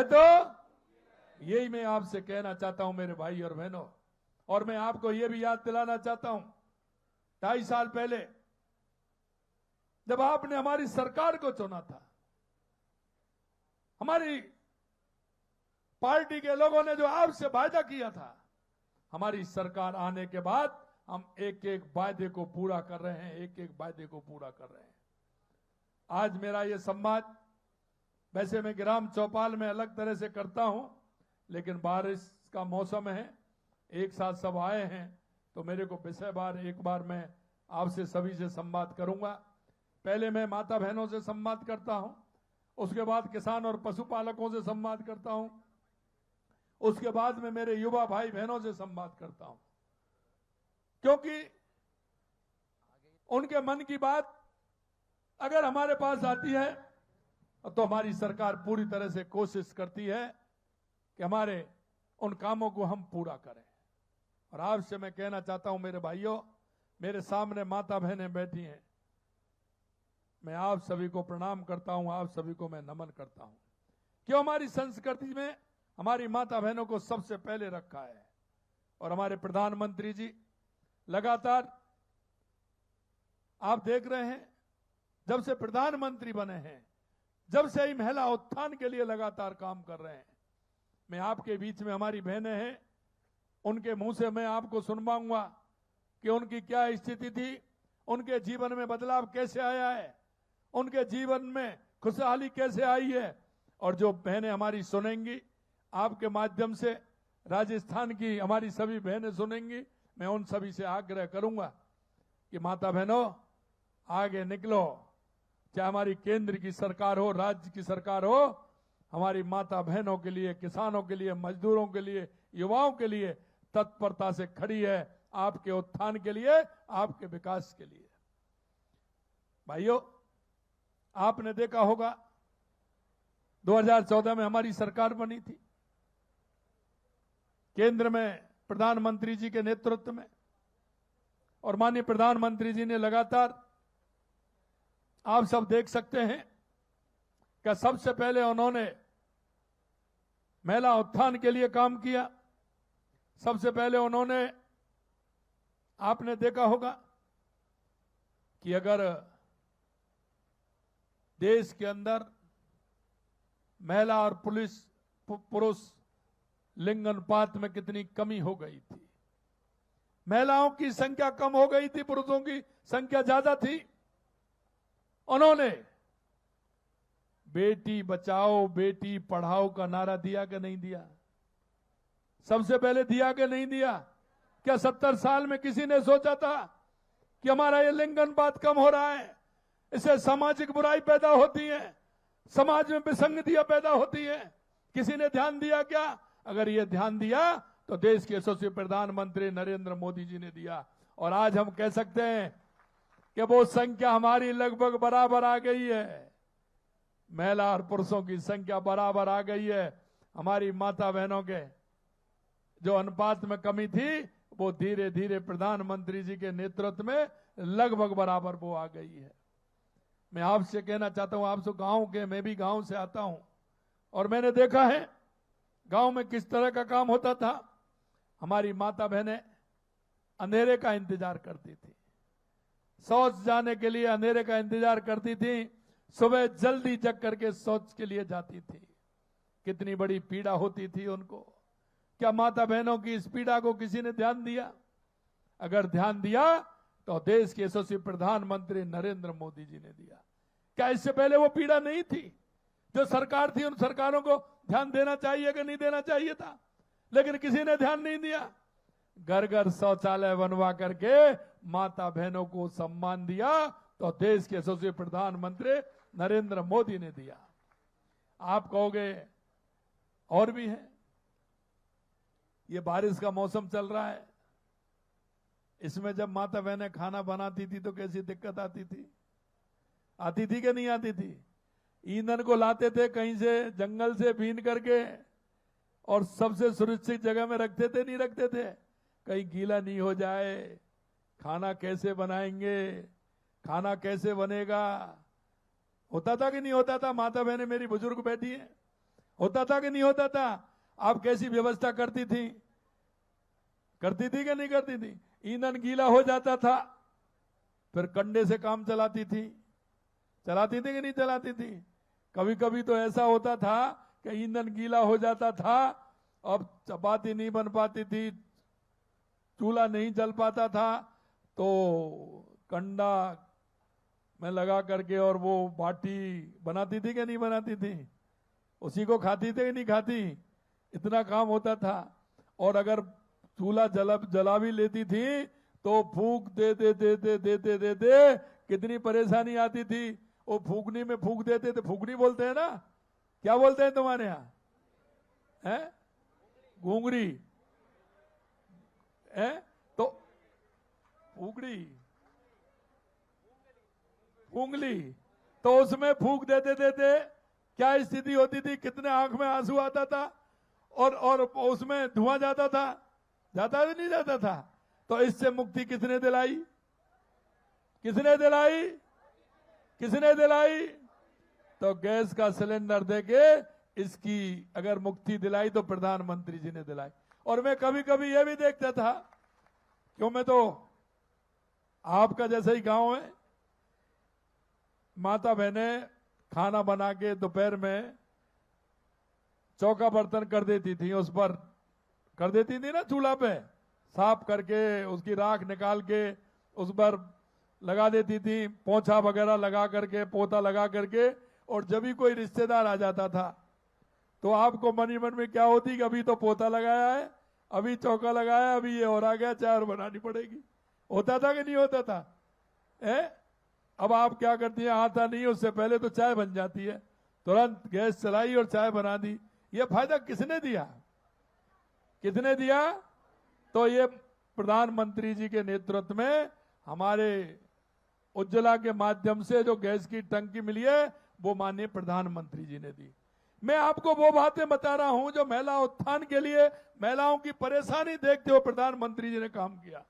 तो यही मैं आपसे कहना चाहता हूं मेरे भाई और बहनों। और मैं आपको यह भी याद दिलाना चाहता हूं, 2.5 साल पहले जब आपने हमारी सरकार को चुना था, हमारी पार्टी के लोगों ने जो आपसे वायदा किया था, हमारी सरकार आने के बाद हम एक एक वायदे को पूरा कर रहे हैं, एक एक वायदे को पूरा कर रहे हैं। आज मेरा ये संवाद, वैसे मैं ग्राम चौपाल में अलग तरह से करता हूं, लेकिन बारिश का मौसम है, एक साथ सब आए हैं, तो मेरे को विषयवार एक बार मैं आपसे सभी से संवाद करूंगा। पहले मैं माता बहनों से संवाद करता हूं, उसके बाद किसान और पशुपालकों से संवाद करता हूं, उसके बाद में मेरे युवा भाई बहनों से संवाद करता हूं, क्योंकि उनके मन की बात अगर हमारे पास आती है तो हमारी सरकार पूरी तरह से कोशिश करती है कि हमारे उन कामों को हम पूरा करें। और आपसे मैं कहना चाहता हूं मेरे भाइयों, मेरे सामने माता बहनें बैठी हैं, मैं आप सभी को प्रणाम करता हूं, आप सभी को मैं नमन करता हूं। क्यों हमारी संस्कृति में हमारी माता बहनों को सबसे पहले रखा है। और हमारे प्रधानमंत्री जी लगातार आप देख रहे हैं, जब से प्रधानमंत्री बने हैं, जब से ही महिला उत्थान के लिए लगातार काम कर रहे हैं। मैं आपके बीच में हमारी बहनें हैं, उनके मुंह से मैं आपको सुनवाऊंगा कि उनकी क्या स्थिति थी, उनके जीवन में बदलाव कैसे आया है, उनके जीवन में खुशहाली कैसे आई है। और जो बहनें हमारी सुनेंगी आपके माध्यम से, राजस्थान की हमारी सभी बहनें सुनेंगी, मैं उन सभी से आग्रह करूंगा कि माता बहनों आगे निकलो, चाहे हमारी केंद्र की सरकार हो, राज्य की सरकार हो, हमारी माता बहनों के लिए, किसानों के लिए, मजदूरों के लिए, युवाओं के लिए तत्परता से खड़ी है, आपके उत्थान के लिए, आपके विकास के लिए। भाइयों, आपने देखा होगा 2014 में हमारी सरकार बनी थी, केंद्र में प्रधानमंत्री जी के नेतृत्व में और माननीय प्रधानमंत्री जी ने लगातार, आप सब देख सकते हैं कि सबसे पहले उन्होंने महिला उत्थान के लिए काम किया। सबसे पहले उन्होंने, आपने देखा होगा कि अगर देश के अंदर महिला और पुरुष लिंग अनुपात में कितनी कमी हो गई थी। महिलाओं की संख्या कम हो गई थी, पुरुषों की संख्या ज्यादा थी। उन्होंने बेटी बचाओ बेटी पढ़ाओ का नारा दिया कि नहीं दिया? सबसे पहले दिया कि नहीं दिया? क्या 70 साल में किसी ने सोचा था कि हमारा ये लिंग अनुपात कम हो रहा है, इससे सामाजिक बुराई पैदा होती है, समाज में विसंगतियां पैदा होती है? किसी ने ध्यान दिया क्या? अगर ये ध्यान दिया तो देश के यशस्वी प्रधानमंत्री नरेंद्र मोदी जी ने दिया। और आज हम कह सकते हैं कि वो संख्या हमारी लगभग बराबर आ गई है। महिला और पुरुषों की संख्या बराबर आ गई है। हमारी माता बहनों के जो अनुपात में कमी थी वो धीरे धीरे प्रधानमंत्री जी के नेतृत्व में लगभग बराबर वो आ गई है। मैं आपसे कहना चाहता हूं, आप सब गांव के, मैं भी गांव से आता हूं और मैंने देखा है गांव में किस तरह का काम होता था। हमारी माता बहनें अंधेरे का इंतजार करती थी, शौच जाने के लिए अंधेरे का इंतजार करती थी, सुबह जल्दी जग करके शौच के लिए जाती थी। कितनी बड़ी पीड़ा होती थी उनको। क्या माता बहनों की इस पीड़ा को किसी ने ध्यान दिया? अगर ध्यान दिया तो देश के यशस्वी प्रधानमंत्री नरेंद्र मोदी जी ने दिया। क्या इससे पहले वो पीड़ा नहीं थी? जो सरकार थी उन सरकारों को ध्यान देना चाहिए कि नहीं देना चाहिए था? लेकिन किसी ने ध्यान नहीं दिया। घर घर शौचालय बनवा करके माता बहनों को सम्मान दिया तो देश के यशस्वी प्रधानमंत्री नरेंद्र मोदी ने दिया। आप कहोगे और भी है। ये बारिश का मौसम चल रहा है, इसमें जब माता बहनें खाना बनाती थी तो कैसी दिक्कत आती थी? आती थी कि नहीं आती थी? ईंधन को लाते थे कहीं से, जंगल से बीन करके, और सबसे सुरक्षित जगह में रखते थे, नहीं रखते थे? कहीं गीला नहीं हो जाए। खाना कैसे बनाएंगे, खाना कैसे बनेगा? होता था कि नहीं होता था? माता बहनें मेरी बुजुर्ग बैठी है, होता था कि नहीं होता था? आप कैसी व्यवस्था करती थी? करती थी कि नहीं करती थी? ईंधन गीला हो जाता था, फिर कंडे से काम चलाती थी। चलाती थी कि नहीं चलाती थी? कभी कभी तो ऐसा होता था कि ईंधन गीला हो जाता था, अब चपाती नहीं बन पाती थी, चूल्हा नहीं जल पाता था, तो कंडा में लगा करके और वो बाटी बनाती थी कि नहीं बनाती थी? उसी को खाती थी कि नहीं खाती? इतना काम होता था। और अगर चूल्हा जला भी लेती थी तो फूंक देते कितनी परेशानी आती थी। वो फूकनी में फूंक देते थे, फूकनी बोलते हैं ना, क्या बोलते हैं तुम्हारे यहाँ? है घूंगरी है तो फूकड़ी, उंगली, तो उसमें फूंक देते क्या स्थिति होती थी? कितने आंख में आंसू आता था और उसमें धुआं जाता था, जाता नहीं जाता था? तो इससे मुक्ति किसने दिलाई? किसने दिलाई? किसने दिलाई? तो गैस का सिलेंडर देके इसकी अगर मुक्ति दिलाई तो प्रधानमंत्री जी ने दिलाई। और मैं कभी कभी यह भी देखता था, क्यों, मैं तो आपका जैसा ही गांव है, माता बहनें खाना बना के दोपहर में चौका बर्तन कर देती थी, उस पर कर देती थी ना, चूल्हा पे साफ करके उसकी राख निकाल के उस पर लगा देती थी, पोछा वगैरह लगा करके, पोता लगा करके। और जब भी कोई रिश्तेदार आ जाता था तो आपको मन ही मन में क्या होती कि अभी तो पोता लगाया है, अभी चौका लगाया, अभी ये और आ गया, चाय और बनानी पड़ेगी। होता था कि नहीं होता था? अब आप क्या करती हैं? आता नहीं, उससे पहले तो चाय बन जाती है, तुरंत गैस चलाई और चाय बना दी। ये फायदा किसने दिया? किसने दिया? तो ये प्रधानमंत्री जी के नेतृत्व में हमारे उज्ज्वला के माध्यम से जो गैस की टंकी मिली है वो माननीय प्रधानमंत्री जी ने दी। मैं आपको वो बातें बता रहा हूं जो महिला उत्थान के लिए, महिलाओं की परेशानी देखते हुए प्रधानमंत्री जी ने काम किया।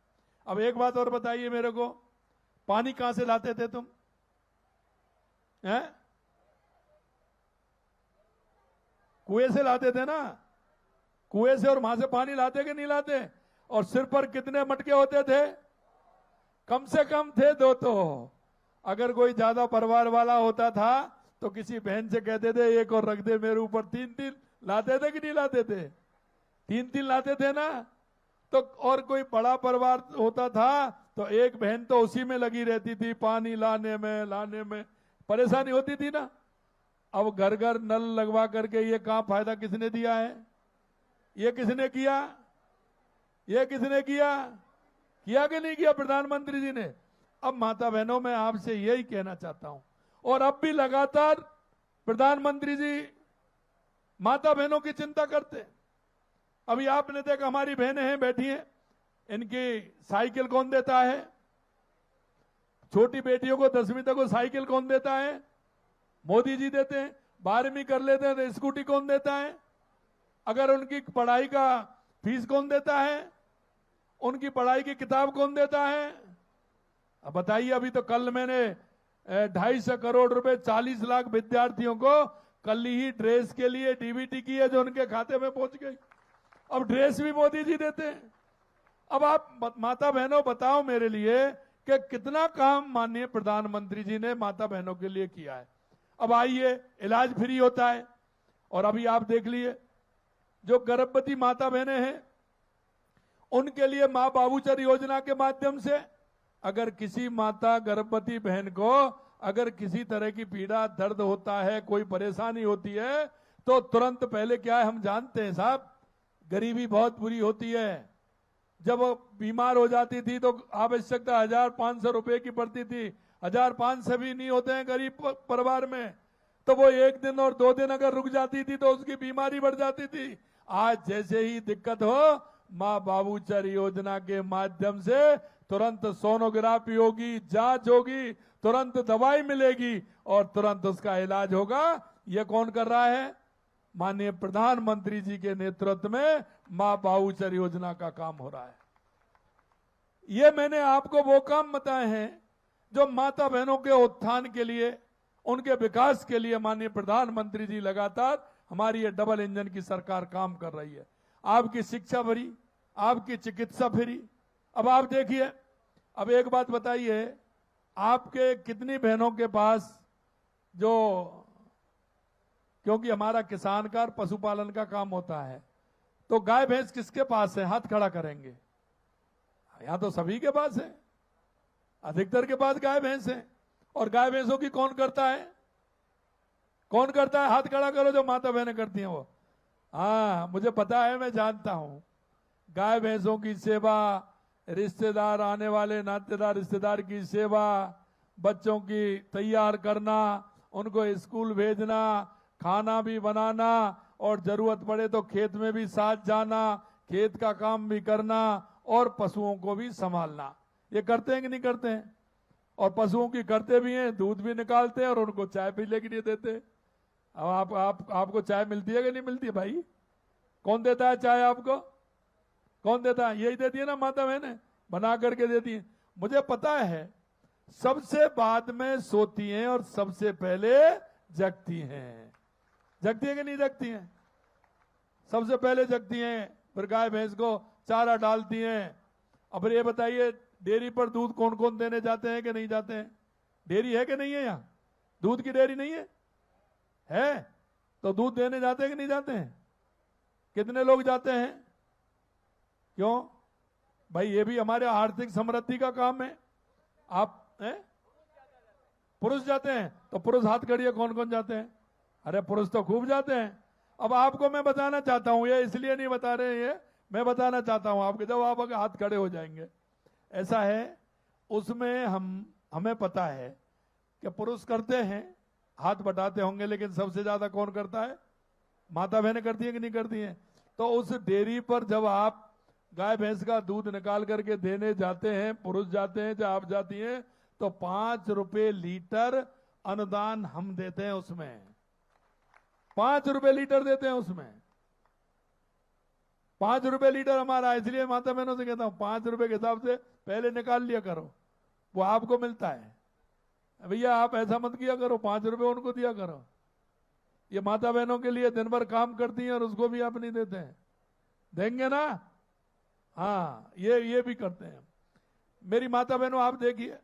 अब एक बात और बताइए मेरे को, पानी कहां से लाते थे तुम? हैं? कुएं से लाते थे ना? कुएं से और वहां से पानी लाते कि नहीं लाते? और सिर पर कितने मटके होते थे? कम से कम थे 2 तो। अगर कोई ज्यादा परिवार वाला होता था तो किसी बहन से कहते थे एक और रख दे मेरे ऊपर, 3 लाते थे कि नहीं लाते थे? 3 लाते थे ना? तो और कोई बड़ा परिवार होता था तो एक बहन तो उसी में लगी रहती थी, पानी लाने में परेशानी होती थी ना। अब घर घर नल लगवा करके ये काम फायदा किसने दिया है? ये किसने किया? ये किसने किया? किया कि नहीं किया? प्रधानमंत्री जी ने। अब माता बहनों मैं आपसे यही कहना चाहता हूं, और अब भी लगातार प्रधानमंत्री जी माता बहनों की चिंता करते हैं। अभी आपने देखा हमारी बहनें हैं बैठी हैं, इनकी साइकिल कौन देता है? छोटी बेटियों को 10वीं तक को साइकिल कौन देता है? मोदी जी देते हैं। 12वीं कर लेते हैं तो स्कूटी कौन देता है? अगर उनकी पढ़ाई का फीस कौन देता है? उनकी पढ़ाई की किताब कौन देता है? अब बताइए, अभी तो कल मैंने 250 करोड़ रुपए 40 लाख विद्यार्थियों को कल ही ड्रेस के लिए डीबीटी की है जो उनके खाते में पहुंच गई। अब ड्रेस भी मोदी जी देते हैं। अब आप माता बहनों बताओ मेरे लिए कि कितना काम माननीय प्रधानमंत्री जी ने माता बहनों के लिए किया है। अब आइए, इलाज फ्री होता है। और अभी आप देख लिए जो गर्भवती माता बहनें हैं उनके लिए मां बाबूचर योजना के माध्यम से अगर किसी माता गर्भवती बहन को अगर किसी तरह की पीड़ा दर्द होता है, कोई परेशानी होती है, तो तुरंत पहले क्या है हम जानते हैं साहब, गरीबी बहुत बुरी होती है। जब बीमार हो जाती थी तो आवश्यकता 1500 रुपए की पड़ती थी। 1500 भी नहीं होते हैं गरीब परिवार में, तो वो 1 दिन और 2 दिन अगर रुक जाती थी तो उसकी बीमारी बढ़ जाती थी। आज जैसे ही दिक्कत हो, मां बाबूचर योजना के माध्यम से तुरंत सोनोग्राफी होगी, जांच होगी, तुरंत दवाई मिलेगी और तुरंत उसका इलाज होगा। ये कौन कर रहा है? माननीय प्रधानमंत्री जी के नेतृत्व में मां बाबूचर योजना का काम हो रहा है। ये मैंने आपको वो काम बताए हैं जो माता बहनों के उत्थान के लिए, उनके विकास के लिए माननीय प्रधानमंत्री जी लगातार हमारी ये डबल इंजन की सरकार काम कर रही है। आपकी शिक्षा फ्री, आपकी चिकित्सा फ्री। अब आप देखिए, अब एक बात बताइए, आपके कितनी बहनों के पास जो, क्योंकि हमारा किसान का और पशुपालन का काम होता है, तो गाय भैंस किसके पास है? हाथ खड़ा करेंगे। यहां तो सभी के पास है, अधिकतर के पास गाय भैंस है। और गाय भैंसों की कौन करता है? कौन करता है? हाथ खड़ा करो जो माता बहनें करती हैं वो। हाँ, मुझे पता है, मैं जानता हूं। गाय भैंसों की सेवा, रिश्तेदार आने वाले नातेदार रिश्तेदार की सेवा, बच्चों की तैयार करना, उनको स्कूल भेजना, खाना भी बनाना और जरूरत पड़े तो खेत में भी साथ जाना, खेत का काम भी करना और पशुओं को भी संभालना। ये करते हैं कि नहीं करते हैं? और पशुओं की करते भी हैं, दूध भी निकालते हैं और उनको चाय पीने के लिए देते हैं। अब आपको चाय मिलती है कि नहीं मिलती है भाई? कौन देता है चाय आपको? कौन देता है? यही देती है ना माता बहनें, बना करके देती है। मुझे पता है सबसे बाद में सोती हैं और सबसे पहले जगती हैं। जगती है कि नहीं जगती हैं? सबसे पहले जगती हैं, फिर गाय भैंस को चारा डालती हैं। अब ये बताइए, डेयरी पर दूध कौन कौन देने जाते हैं कि नहीं जाते हैं? डेयरी है कि नहीं है? यहाँ दूध की डेयरी नहीं है? है तो दूध देने जाते हैं कि नहीं जाते हैं? कितने लोग जाते हैं? क्यों भाई? ये भी हमारे आर्थिक समृद्धि का काम है। आप पुरुष जाते हैं तो पुरुष हाथ करिए, कौन कौन जाते हैं? अरे पुरुष तो खूब जाते हैं। अब आपको मैं बताना चाहता हूं, ये इसलिए नहीं बता रहे हैं, ये मैं बताना चाहता हूं आपके, जब आप हाथ खड़े हो जाएंगे। ऐसा है, उसमें हमें पता है कि पुरुष करते हैं, हाथ बटाते होंगे, लेकिन सबसे ज्यादा कौन करता है? माता बहनें करती है कि नहीं करती हैं? तो उस डेयरी पर जब आप गाय भैंस का दूध निकाल करके देने जाते हैं, पुरुष जाते हैं, जब आप जाती हैं, तो 5 रुपए लीटर अनुदान हम देते हैं उसमें। 5 रुपए लीटर देते हैं उसमें। ₹5 लीटर हमारा, इसलिए माता बहनों से कहता हूं ₹5 के हिसाब से पहले निकाल लिया करो, वो आपको मिलता है। भैया आप ऐसा मत किया करो, ₹5 उनको दिया करो। ये माता बहनों के लिए दिन भर काम करती हैं और उसको भी आप नहीं देते हैं, देंगे ना? हाँ, ये भी करते हैं। मेरी माता बहनों आप देखिए,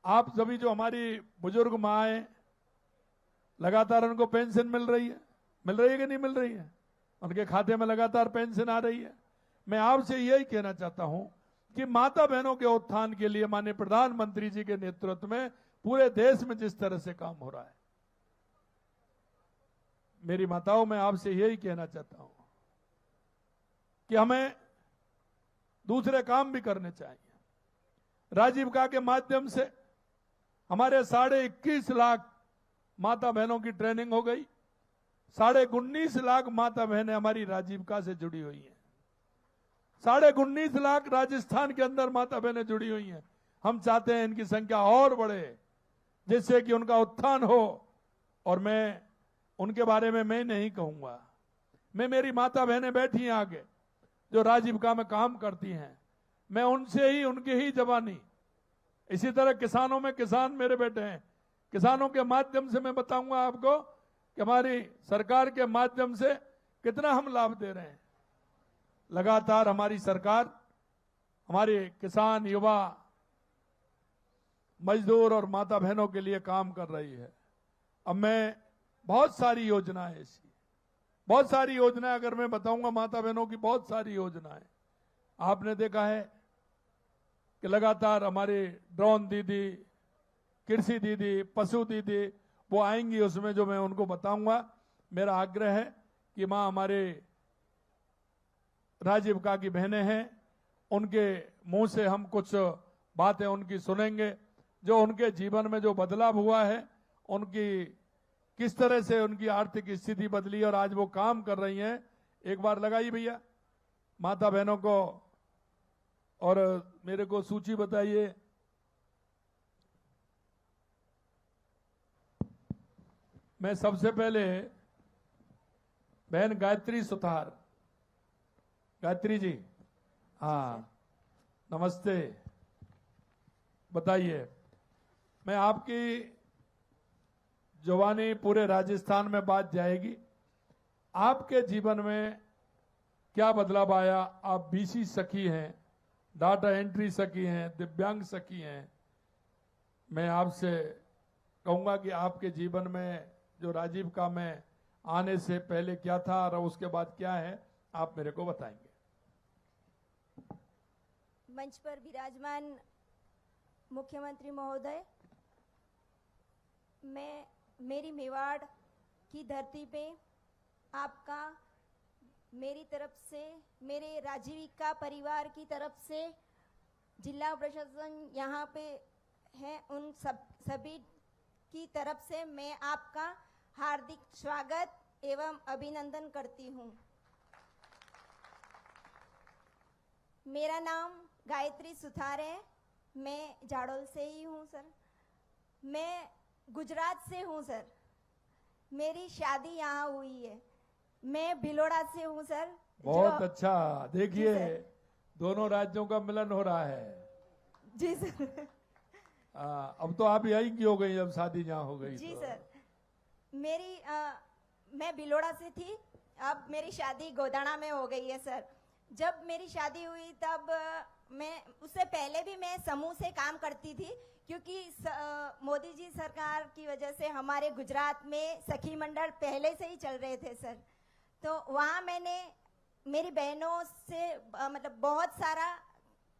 आप सभी जो हमारी बुजुर्ग माँ लगातार उनको पेंशन मिल रही है कि नहीं मिल रही है? उनके खाते में लगातार पेंशन आ रही है। मैं आपसे यही कहना चाहता हूं कि माता बहनों के उत्थान के लिए माननीय प्रधानमंत्री जी के नेतृत्व में पूरे देश में जिस तरह से काम हो रहा है, मेरी माताओं मैं आपसे यही कहना चाहता हूं कि हमें दूसरे काम भी करने चाहिए। राजीविका के माध्यम से हमारे 21.5 लाख माता बहनों की ट्रेनिंग हो गई। 19.5 लाख माता बहनें हमारी राजीविका से जुड़ी हुई हैं। 19.5 लाख राजस्थान के अंदर माता बहनें जुड़ी हुई हैं। हम चाहते हैं इनकी संख्या और बढ़े, जिससे कि उनका उत्थान हो। और मैं उनके बारे में मैं नहीं कहूंगा, मैं मेरी माता बहनें बैठी हैं आगे जो राजीविका में काम करती हैं, मैं उनसे ही उनकी ही जबानी। इसी तरह किसानों में किसान मेरे बेटे हैं, किसानों के माध्यम से मैं बताऊंगा आपको कि हमारी सरकार के माध्यम से कितना हम लाभ दे रहे हैं। लगातार हमारी सरकार हमारे किसान, युवा, मजदूर और माता बहनों के लिए काम कर रही है। अब मैं बहुत सारी योजनाएं ऐसी, बहुत सारी योजनाएं अगर मैं बताऊंगा माता बहनों की, बहुत सारी योजनाएं आपने देखा है कि लगातार हमारी ड्रोन दीदी, कृषि दीदी, पशु दीदी वो आएंगी, उसमें जो मैं उनको बताऊंगा। मेरा आग्रह है कि मां हमारे राजीविका की बहनें हैं, उनके मुंह से हम कुछ बातें उनकी सुनेंगे, जो उनके जीवन में जो बदलाव हुआ है, उनकी किस तरह से उनकी आर्थिक स्थिति बदली और आज वो काम कर रही हैं। एक बार लगाइए भैया माता बहनों को, और मेरे को सूची बताइए। मैं सबसे पहले बहन गायत्री सुथार, गायत्री जी, हाँ नमस्ते, बताइए। मैं आपकी जवानी पूरे राजस्थान में बात जाएगी, आपके जीवन में क्या बदलाव आया। आप बीसी सखी हैं, डाटा एंट्री सखी हैं, दिव्यांग सखी हैं। मैं आपसे कहूंगा कि आपके जीवन में जो राजीविका में आने से पहले क्या था और उसके बाद क्या है, आप मेरे को बताएंगे। मंच पर विराजमान मुख्यमंत्री महोदय, मैं मेरी मेवाड़ की धरती पे आपका मेरी तरफ से, मेरे राजीविका परिवार की तरफ से, जिला प्रशासन यहाँ पे है उन सभी की तरफ से मैं आपका हार्दिक स्वागत एवं अभिनंदन करती हूँ। मेरा नाम गायत्री सुथार है, मैं जाडोल से ही हूँ सर। मैं गुजरात से हूँ सर, मेरी शादी यहाँ हुई है। मैं भिलोड़ा से हूँ सर। बहुत अच्छा, देखिए दोनों राज्यों का मिलन हो रहा है। जी सर। अब तो आप यही की हो गई, जब शादी जहाँ हो गई। जी तो। सर, मैं भिलोड़ा से थी, अब मेरी शादी गोदाना में हो गई है सर। जब मेरी शादी हुई तब मैं, उससे पहले भी मैं समूह से काम करती थी, क्योंकि मोदी जी सरकार की वजह से हमारे गुजरात में सखी मंडल पहले से ही चल रहे थे सर। तो वहाँ मैंने मेरी बहनों से मतलब बहुत सारा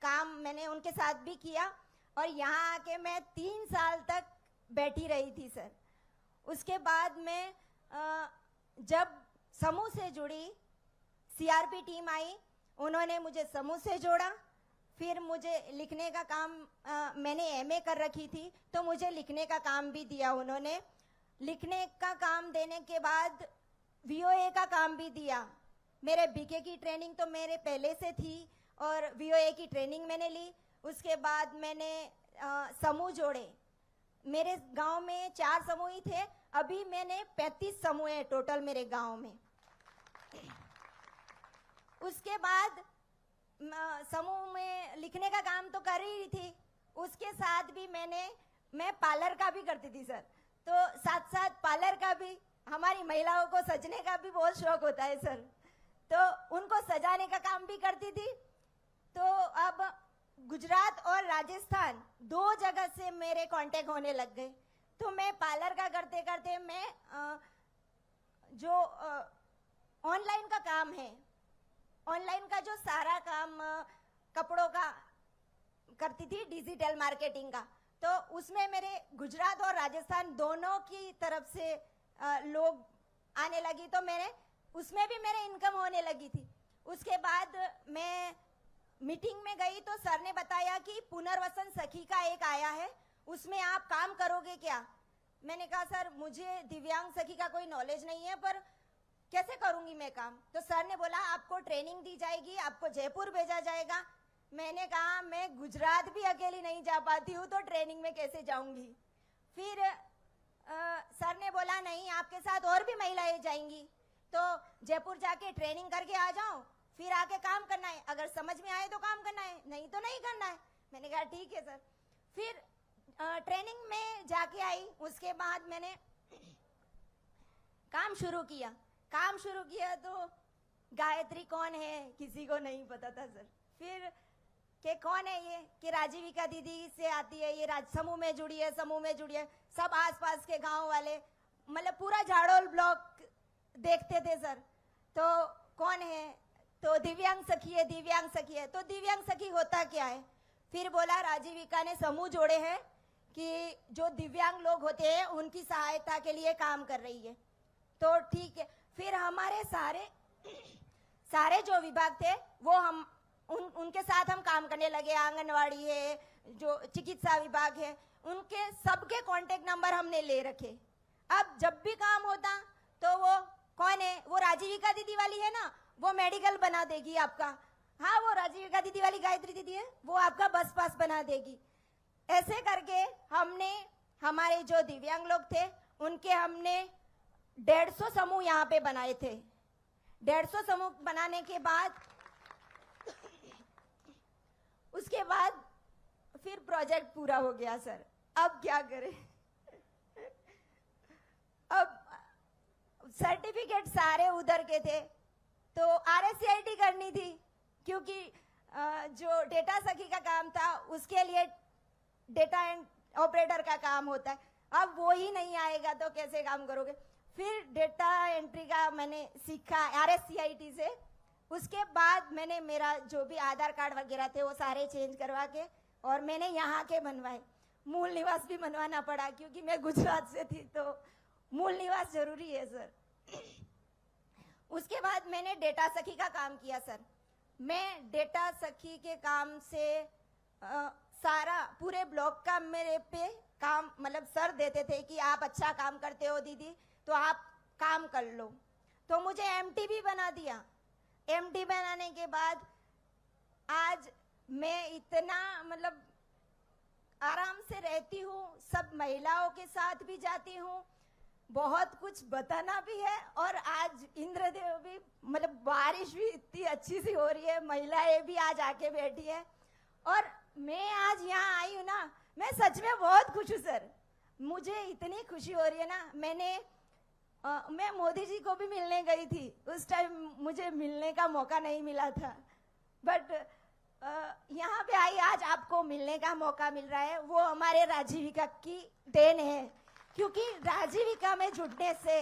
काम मैंने उनके साथ भी किया, और यहाँ आके मैं 3 साल तक बैठी रही थी सर। उसके बाद मैं जब समूह से जुड़ी, सीआरपी टीम आई, उन्होंने मुझे समूह से जोड़ा। फिर मुझे लिखने का काम, मैंने एमए कर रखी थी तो मुझे लिखने का काम भी दिया उन्होंने। लिखने का काम देने के बाद वीओए का काम भी दिया। मेरे बीके की ट्रेनिंग तो मेरे पहले से थी और वीओए की ट्रेनिंग मैंने ली। उसके बाद मैंने समूह जोड़े। मेरे गांव में 4 समूह ही थे, अभी मैंने 35 समूह है टोटल मेरे गांव में। उसके बाद समूह में लिखने का काम तो कर ही थी, उसके साथ भी मैं पार्लर का भी करती थी सर। तो साथ साथ पार्लर का भी, हमारी महिलाओं को सजने का भी बहुत शौक होता है सर, तो उनको सजाने का काम भी करती थी। तो अब गुजरात और राजस्थान 2 जगह से मेरे कांटेक्ट होने लग गए। तो मैं पार्लर का करते करते मैं जो ऑनलाइन का काम है, ऑनलाइन का जो सारा काम कपड़ों का करती थी, डिजिटल मार्केटिंग का, तो उसमें मेरे गुजरात और राजस्थान दोनों की तरफ से लोग आने लगी, तो मैंने उसमें भी मेरे इनकम होने लगी थी। उसके बाद मैं मीटिंग में गई तो सर ने बताया कि पुनर्वसन सखी का एक आया है, उसमें आप काम करोगे क्या? मैंने कहा सर मुझे दिव्यांग सखी का कोई नॉलेज नहीं है, पर कैसे करूंगी मैं काम? तो सर ने बोला आपको ट्रेनिंग दी जाएगी, आपको जयपुर भेजा जाएगा। मैंने कहा मैं गुजरात भी अकेली नहीं जा पाती हूँ, तो ट्रेनिंग में कैसे जाऊंगी? फिर सर ने बोला नहीं, आपके साथ और भी महिलाएं जाएंगी, तो जयपुर जाके ट्रेनिंग करके आ जाओ, फिर आके काम करना है, अगर समझ में आए तो काम करना है, नहीं तो नहीं करना है। मैंने कहा ठीक है सर। फिर ट्रेनिंग में जाके आई, उसके बाद मैंने काम शुरू किया तो गायत्री कौन है किसी को नहीं पता था सर। फिर कि कौन है ये, कि राजीविका दीदी से आती है, ये समूह में जुड़ी है, सब आसपास के गांव वाले, मतलब पूरा झाड़ोल ब्लॉक देखते थे सर। तो कौन है? तो दिव्यांग सखी है। तो दिव्यांग सखी होता क्या है? फिर बोला राजीविका ने समूह जोड़े हैं कि जो दिव्यांग लोग होते हैं उनकी सहायता के लिए काम कर रही है। तो ठीक है। फिर हमारे सारे जो विभाग थे वो उनके साथ हम काम करने लगे। आंगनवाड़ी है, जो चिकित्सा विभाग है, उनके सबके कांटेक्ट नंबर हमने ले रखे। अब जब भी काम होता तो वो कौन है, वो राजीविका दीदी वाली है ना, वो मेडिकल बना देगी आपका। हाँ, वो राजीविका दीदी वाली गायत्री दीदी है, वो आपका बस पास बना देगी। ऐसे करके हमने, हमारे जो दिव्यांग लोग थे उनके हमने 150 समूह यहाँ पे बनाए थे। 150 समूह बनाने के बाद उसके बाद फिर प्रोजेक्ट पूरा हो गया सर। अब क्या करें? अब सर्टिफिकेट सारे उधर के थे, तो RSCIT करनी थी, क्योंकि जो डेटा सखी का काम था उसके लिए डेटा ऑपरेटर का काम होता है। अब वो ही नहीं आएगा तो कैसे काम करोगे? फिर डेटा एंट्री का मैंने सीखा RSCIT से। उसके बाद मैंने मेरा जो भी आधार कार्ड वगैरह थे वो सारे चेंज करवा के और मैंने यहाँ के बनवाए। मूल निवास भी बनवाना पड़ा क्योंकि मैं गुजरात से थी, तो मूल निवास जरूरी है सर। उसके बाद मैंने डेटा सखी का काम किया सर। मैं डेटा सखी के काम से सारा पूरे ब्लॉक का मेरे पे काम, मतलब सर देते थे कि आप अच्छा काम करते हो दीदी, तो आप काम कर लो। तो मुझे MT भी बना दिया। MT बनाने के बाद आज मैं इतना मतलब आराम से रहती हूँ, सब महिलाओं के साथ भी जाती हूँ, बहुत कुछ बताना भी है। और आज इंद्रदेव भी, मतलब बारिश भी इतनी अच्छी सी हो रही है, महिलाएं भी आज आके बैठी है, और मैं आज यहाँ आई हूँ ना, मैं सच में बहुत खुश हूँ सर। मुझे इतनी खुशी हो रही है ना। मैं मोदी जी को भी मिलने गई थी, उस टाइम मुझे मिलने का मौका नहीं मिला था, बट यहाँ पे आई, आज आपको मिलने का मौका मिल रहा है। वो हमारे राजीविका की देन है, क्योंकि राजीविका में जुड़ने से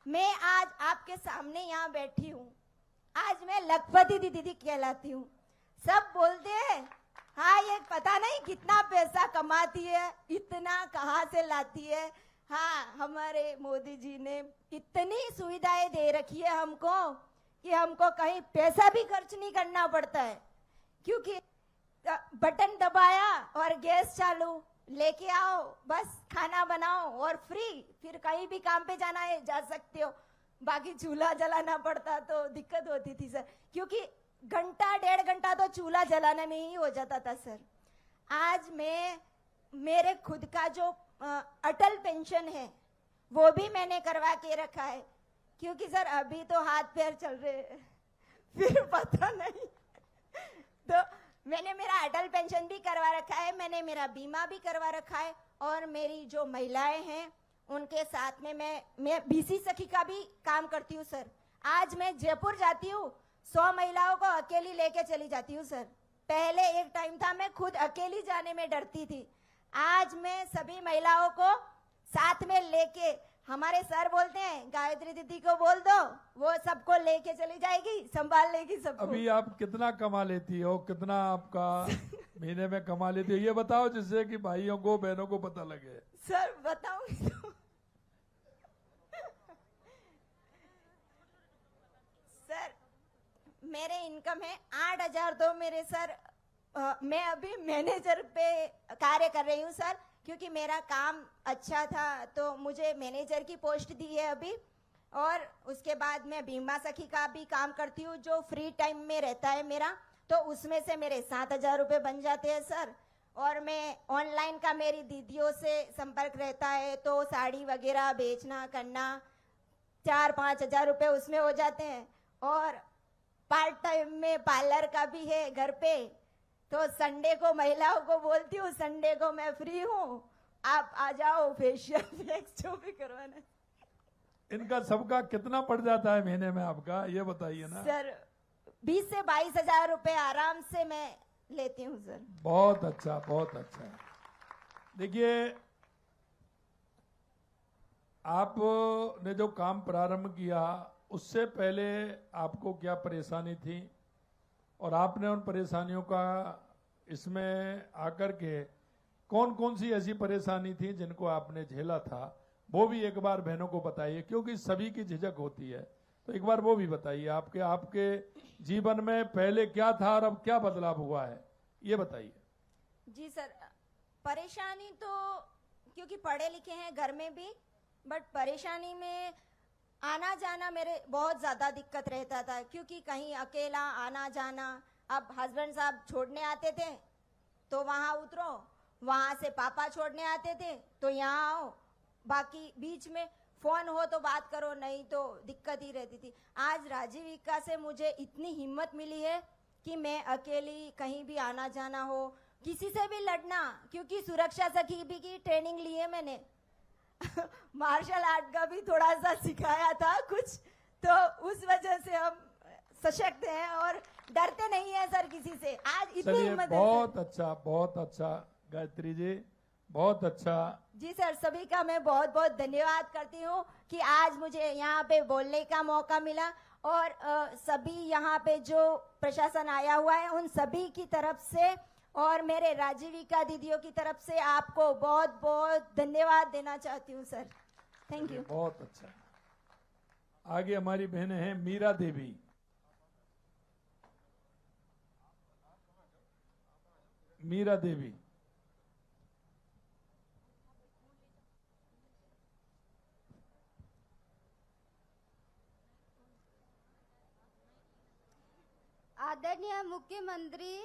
मैं आज आपके सामने यहाँ बैठी हूँ। आज मैं लखपति दीदी कहलाती हूँ। सब बोलते हैं हाँ ये पता नहीं कितना पैसा कमाती है, इतना कहाँ से लाती है। हाँ, हमारे मोदी जी ने इतनी सुविधाएं दे रखी है हमको कि हमको कहीं पैसा भी खर्च नहीं करना पड़ता है, क्योंकि बटन दबाया और गैस चालू, लेके आओ, बस खाना बनाओ और फ्री। फिर कहीं भी काम पे जाना है जा सकते हो। बाकी चूल्हा जलाना पड़ता तो दिक्कत होती थी सर, क्योंकि घंटा 1.5 घंटा तो चूल्हा जलाने में ही हो जाता था सर। आज मैं मेरे खुद का जो अटल पेंशन है वो भी मैंने करवा के रखा है, क्योंकि सर अभी तो हाथ पैर चल रहे हैं, फिर पता नहीं। तो मैंने मेरा अटल पेंशन भी करवा रखा है, मैंने मेरा बीमा भी करवा रखा है, और मेरी जो महिलाएं हैं उनके साथ में मैं बीसी सखी का भी काम करती हूँ सर। आज मैं जयपुर जाती हूँ, 100 महिलाओं को अकेली लेके चली जाती हूँ सर। पहले एक टाइम था मैं खुद अकेली जाने में डरती थी, आज मैं सभी महिलाओं को साथ में लेके, हमारे सर बोलते हैं गायत्री दीदी को बोल दो, वो सबको लेके चली जाएगी, संभाल लेगी सबको। अभी आप कितना कमा लेती हो, कितना आपका महीने में कमा लेती हो, ये बताओ, जिससे कि भाइयों को बहनों को पता लगे। सर बताऊंगी तो सर मेरे इनकम है 8,000। तो मेरे सर मैं अभी मैनेजर पे कार्य कर रही हूँ सर, क्योंकि मेरा काम अच्छा था तो मुझे मैनेजर की पोस्ट दी है अभी। और उसके बाद मैं बीमा सखी का भी काम करती हूँ, जो फ्री टाइम में रहता है मेरा, तो उसमें से मेरे 7,000 रुपये बन जाते हैं सर। और मैं ऑनलाइन का मेरी दीदियों से संपर्क रहता है, तो साड़ी वगैरह बेचना करना 4-5 हजार रुपये उसमें हो जाते हैं। और पार्ट टाइम में पार्लर का भी है घर पे, तो संडे को महिलाओं को बोलती हूँ संडे को मैं फ्री हूँ, आप आ जाओ, फेशियल वैक्स जो भी करवाना। इनका सबका कितना पड़ जाता है महीने में आपका, ये बताइए ना सर 20 से 22 हजार रुपए आराम से मैं लेती हूँ सर। बहुत अच्छा, बहुत अच्छा। देखिए, आपने जो काम प्रारंभ किया उससे पहले आपको क्या परेशानी थी, और आपने उन परेशानियों का इसमें आकर के कौन कौन सी ऐसी परेशानी थी जिनको आपने झेला था, वो भी एक बार बहनों को बताइए, क्योंकि सभी की झिझक होती है। तो एक बार वो भी बताइए, आपके जीवन में पहले क्या था और अब क्या बदलाव हुआ है, ये बताइए। जी सर, परेशानी तो क्योंकि पढ़े लिखे हैं घर में भी, बट परेशानी में आना जाना मेरे बहुत ज़्यादा दिक्कत रहता था, क्योंकि कहीं अकेला आना जाना। अब हस्बैंड साहब छोड़ने आते थे तो वहाँ उतरो, वहाँ से पापा छोड़ने आते थे तो यहाँ आओ, बाकी बीच में फ़ोन हो तो बात करो, नहीं तो दिक्कत ही रहती थी। आज राजीविका से मुझे इतनी हिम्मत मिली है कि मैं अकेली कहीं भी आना जाना हो, किसी से भी लड़ना, क्योंकि सुरक्षा सखी भी की ट्रेनिंग ली है मैंने मार्शल आर्ट का भी थोड़ा सा सिखाया था कुछ, तो उस वजह से हम सशक्त हैं और डरते नहीं है सर किसी से। आज इतनी हिम्मत है। बहुत अच्छा गायत्री जी, बहुत अच्छा। जी सर, सभी का मैं बहुत बहुत धन्यवाद करती हूँ कि आज मुझे यहाँ पे बोलने का मौका मिला, और सभी यहाँ पे जो प्रशासन आया हुआ है उन सभी की तरफ से और मेरे राजीविका दीदियों की तरफ से आपको बहुत बहुत धन्यवाद देना चाहती हूँ सर। Thank you. बहुत अच्छा। आगे हमारी बहनें हैं मीरा देवी। मीरा देवी, आदरणीय मुख्यमंत्री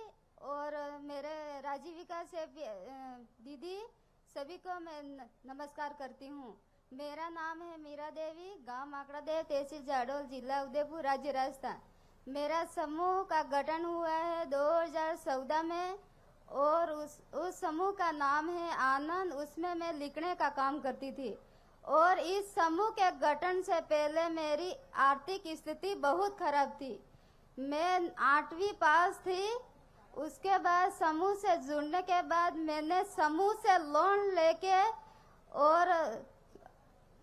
और मेरे राजीविका से दीदी, सभी को मैं नमस्कार करती हूँ। मेरा नाम है मीरा देवी, गांव माकड़ा देव, तहसील जाडोल, जिला उदयपुर, राज्य राजस्थान। मेरा समूह का गठन हुआ है 2014 में, और उस समूह का नाम है आनंद। उसमें मैं लिखने का काम करती थी, और इस समूह के गठन से पहले मेरी आर्थिक स्थिति बहुत खराब थी। मैं 8वीं पास थी। उसके बाद समूह से जुड़ने के बाद मैंने समूह से लोन लेके और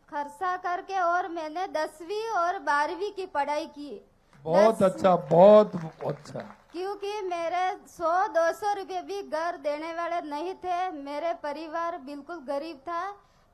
खर्चा करके, और मैंने 10वीं और 12वीं की पढ़ाई की। बहुत अच्छा, बहुत अच्छा। क्योंकि मेरे 100-200 रुपये भी घर देने वाले नहीं थे, मेरे परिवार बिल्कुल गरीब था।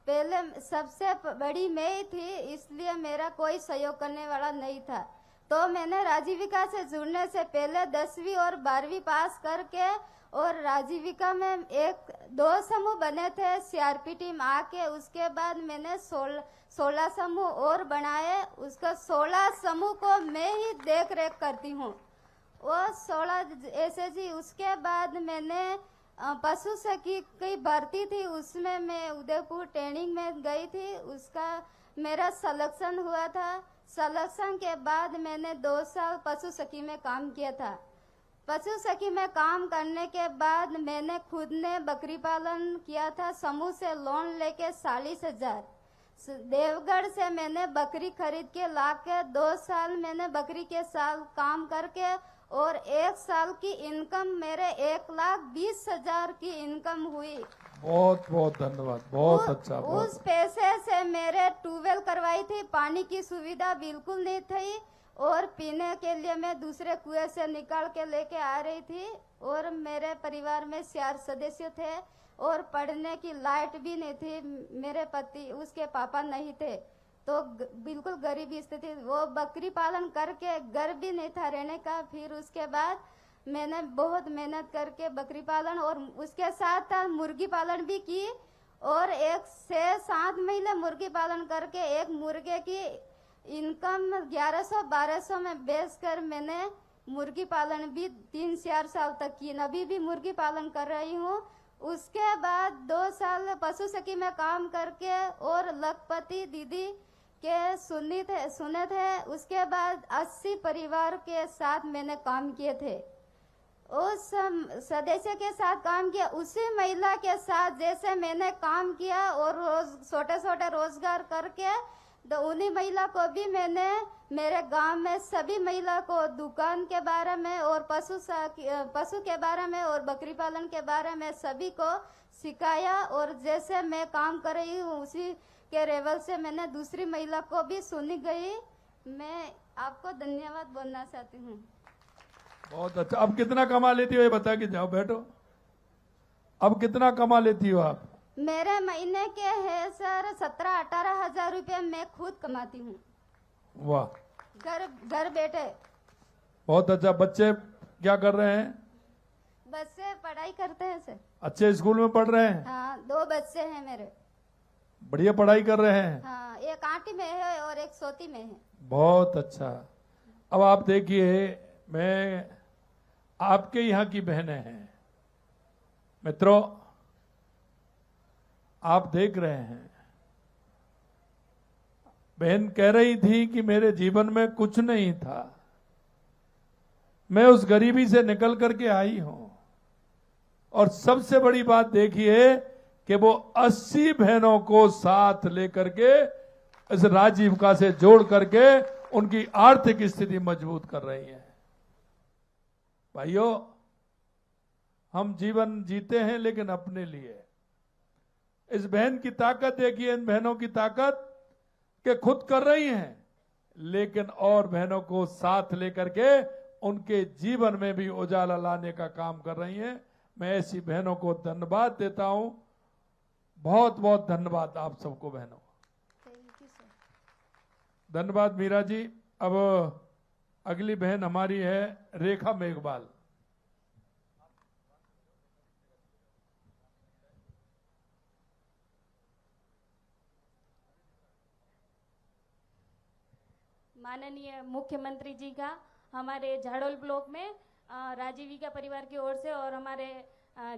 पहले सबसे बड़ी मैं ही थी, इसलिए मेरा कोई सहयोग करने वाला नहीं था। तो मैंने राजीविका से जुड़ने से पहले 10वीं और 12वीं पास करके, और राजीविका में 1-2 समूह बने थे, सीआरपी टीम आके, उसके बाद मैंने 16 समूह और बनाए। उसका 16 समूह को मैं ही देख रेख करती हूँ, वो 16 एसएसजी। उसके बाद मैंने पशु सखी की भर्ती थी, उसमें मैं उदयपुर ट्रेनिंग में गई थी। उसका मेरा सिलेक्शन हुआ था। सिलेक्शन के बाद मैंने 2 साल पशु सखी में काम किया था। पशु सखी में काम करने के बाद मैंने खुद ने बकरी पालन किया था। समूह से लोन लेके 40,000 देवगढ़ से मैंने बकरी खरीद के लाके 2 साल मैंने बकरी के साथ काम करके और 1 साल की इनकम मेरे 1,20,000 की इनकम हुई। बहुत बहुत धन्यवाद, बहुत अच्छा। उस पैसे से मेरे ट्यूबवेल करवाई थी, पानी की सुविधा बिल्कुल नहीं थी और पीने के लिए मैं दूसरे कुएं से निकाल के लेके आ रही थी। और मेरे परिवार में 4 सदस्य थे और पढ़ने की लाइट भी नहीं थी। मेरे पति उसके पापा नहीं थे तो बिल्कुल गरीबी स्थिति। वो बकरी पालन करके घर भी नहीं था रहने का। फिर उसके बाद मैंने बहुत मेहनत करके बकरी पालन और उसके साथ मुर्गी पालन भी की और 1 से 7 महीने मुर्गी पालन करके एक मुर्गे की इनकम 1100-1200 में बेचकर मैंने मुर्गी पालन भी 3-4 साल तक की। अभी भी मुर्गी पालन कर रही हूँ। उसके बाद 2 साल पशु सखी में काम करके और लखपति दीदी के सुने थे। उसके बाद 80 परिवार के साथ मैंने काम किए थे। उस सदस्य के साथ काम किया, उसी महिला के साथ जैसे मैंने काम किया और छोटे छोटे रोजगार करके तो उन्हीं महिला को भी मैंने मेरे गांव में सभी महिला को दुकान के बारे में और पशु के बारे में और बकरी पालन के बारे में सभी को सिखाया। और जैसे मैं काम कर रही हूँ उसी के लेवल से मैंने दूसरी महिला को भी सुनी गई। मैं आपको धन्यवाद बोलना चाहती हूँ। बहुत अच्छा। अब कितना कमा लेती हो ये बता के जाओ, बैठो। अब कितना कमा लेती हो आप? मेरे महीने के है सर 17-18 हजार रुपये मैं खुद कमाती हूँ। वाह, घर बैठे। बहुत अच्छा। बच्चे क्या कर रहे हैं? बच्चे पढ़ाई करते हैं सर। अच्छे स्कूल में पढ़ रहे हैं? हाँ, 2 बच्चे हैं मेरे। बढ़िया पढ़ाई कर रहे हैं? हाँ, एक आंटी में है और एक सोती में है। बहुत अच्छा। अब आप देखिए, मैं आपके यहाँ की बहनें हैं मित्रों, आप देख रहे हैं। बहन कह रही थी कि मेरे जीवन में कुछ नहीं था, मैं उस गरीबी से निकल करके आई हूं। और सबसे बड़ी बात देखिए कि वो 80 बहनों को साथ लेकर के इस राजीविका से जोड़ करके उनकी आर्थिक स्थिति मजबूत कर रही है। भाइयों, हम जीवन जीते हैं लेकिन अपने लिए। इस बहन की ताकत देखिए, इन बहनों की ताकत के खुद कर रही हैं लेकिन और बहनों को साथ लेकर के उनके जीवन में भी उजाला लाने का काम कर रही हैं। मैं ऐसी बहनों को धन्यवाद देता हूं। बहुत बहुत धन्यवाद आप सबको बहनों। धन्यवाद मीरा जी। अब अगली बहन हमारी है रेखा मेघवाल। माननीय मुख्यमंत्री जी का हमारे झाड़ोल ब्लॉक में राजीविका परिवार की ओर से और हमारे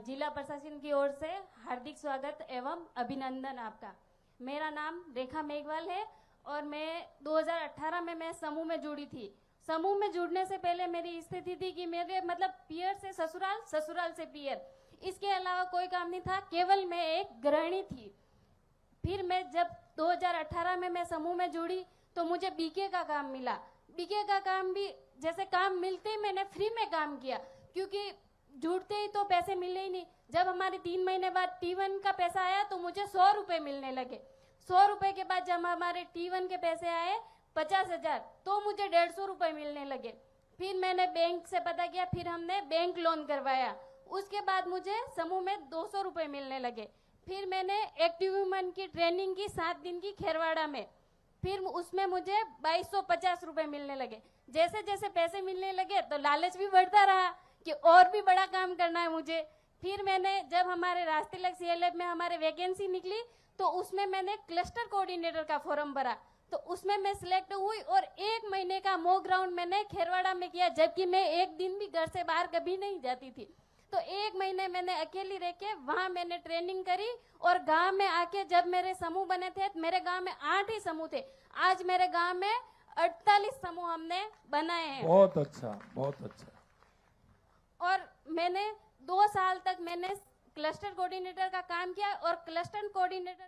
जिला प्रशासन की ओर से हार्दिक स्वागत एवं अभिनंदन आपका। मेरा नाम रेखा मेघवाल है और मैं 2018 में मैं समूह में जुड़ी थी। समूह में जुड़ने से पहले मेरी स्थिति थी कि मेरे मतलब पियर से ससुराल, ससुराल से पियर, इसके अलावा कोई काम नहीं था, केवल मैं एक गृहिणी थी। फिर मैं जब 2018 में मैं समूह में जुड़ी तो मुझे बीके का काम मिला। बीके का काम भी जैसे काम मिलते ही मैंने फ्री में काम किया, क्योंकि जुड़ते ही तो पैसे मिले ही नहीं। जब हमारे 3 महीने बाद T1 का पैसा आया तो मुझे 100 रुपए मिलने लगे। 100 रुपए के बाद जब हमारे T1 के पैसे आए 50,000 तो मुझे 150 रुपए मिलने लगे। फिर मैंने बैंक से पता किया, फिर हमने बैंक लोन करवाया। उसके बाद मुझे समूह में 200 रुपए मिलने लगे। फिर मैंने एक्टिव वुमन की ट्रेनिंग की 7 दिन की खेरवाड़ा में, फिर उसमें मुझे 2250 रुपए मिलने लगे। जैसे जैसे पैसे मिलने लगे तो लालच भी बढ़ता रहा कि और भी बड़ा काम करना है मुझे। फिर मैंने जब हमारे रास्ते CLF में हमारे वैकेंसी निकली तो उसमें मैंने क्लस्टर कोऑर्डिनेटर का फॉर्म भरा, तो उसमें मैं सिलेक्ट हुई और 1 महीने का मॉक ग्राउंड मैंने खेरवाड़ा में किया, जबकि मैं एक दिन भी घर से बाहर कभी नहीं जाती थी। तो 1 महीने मैंने अकेली रह के वहां मैंने ट्रेनिंग करी और गांव में आके जब मेरे समूह बने थे, मेरे गांव में 8 ही समूह थे। आज मेरे गांव में 48 समूह हमने बनाए हैं। बहुत अच्छा, बहुत अच्छा। और मैंने 2 साल तक मैंने क्लस्टर कोऑर्डिनेटर का काम किया और क्लस्टर कोऑर्डिनेटर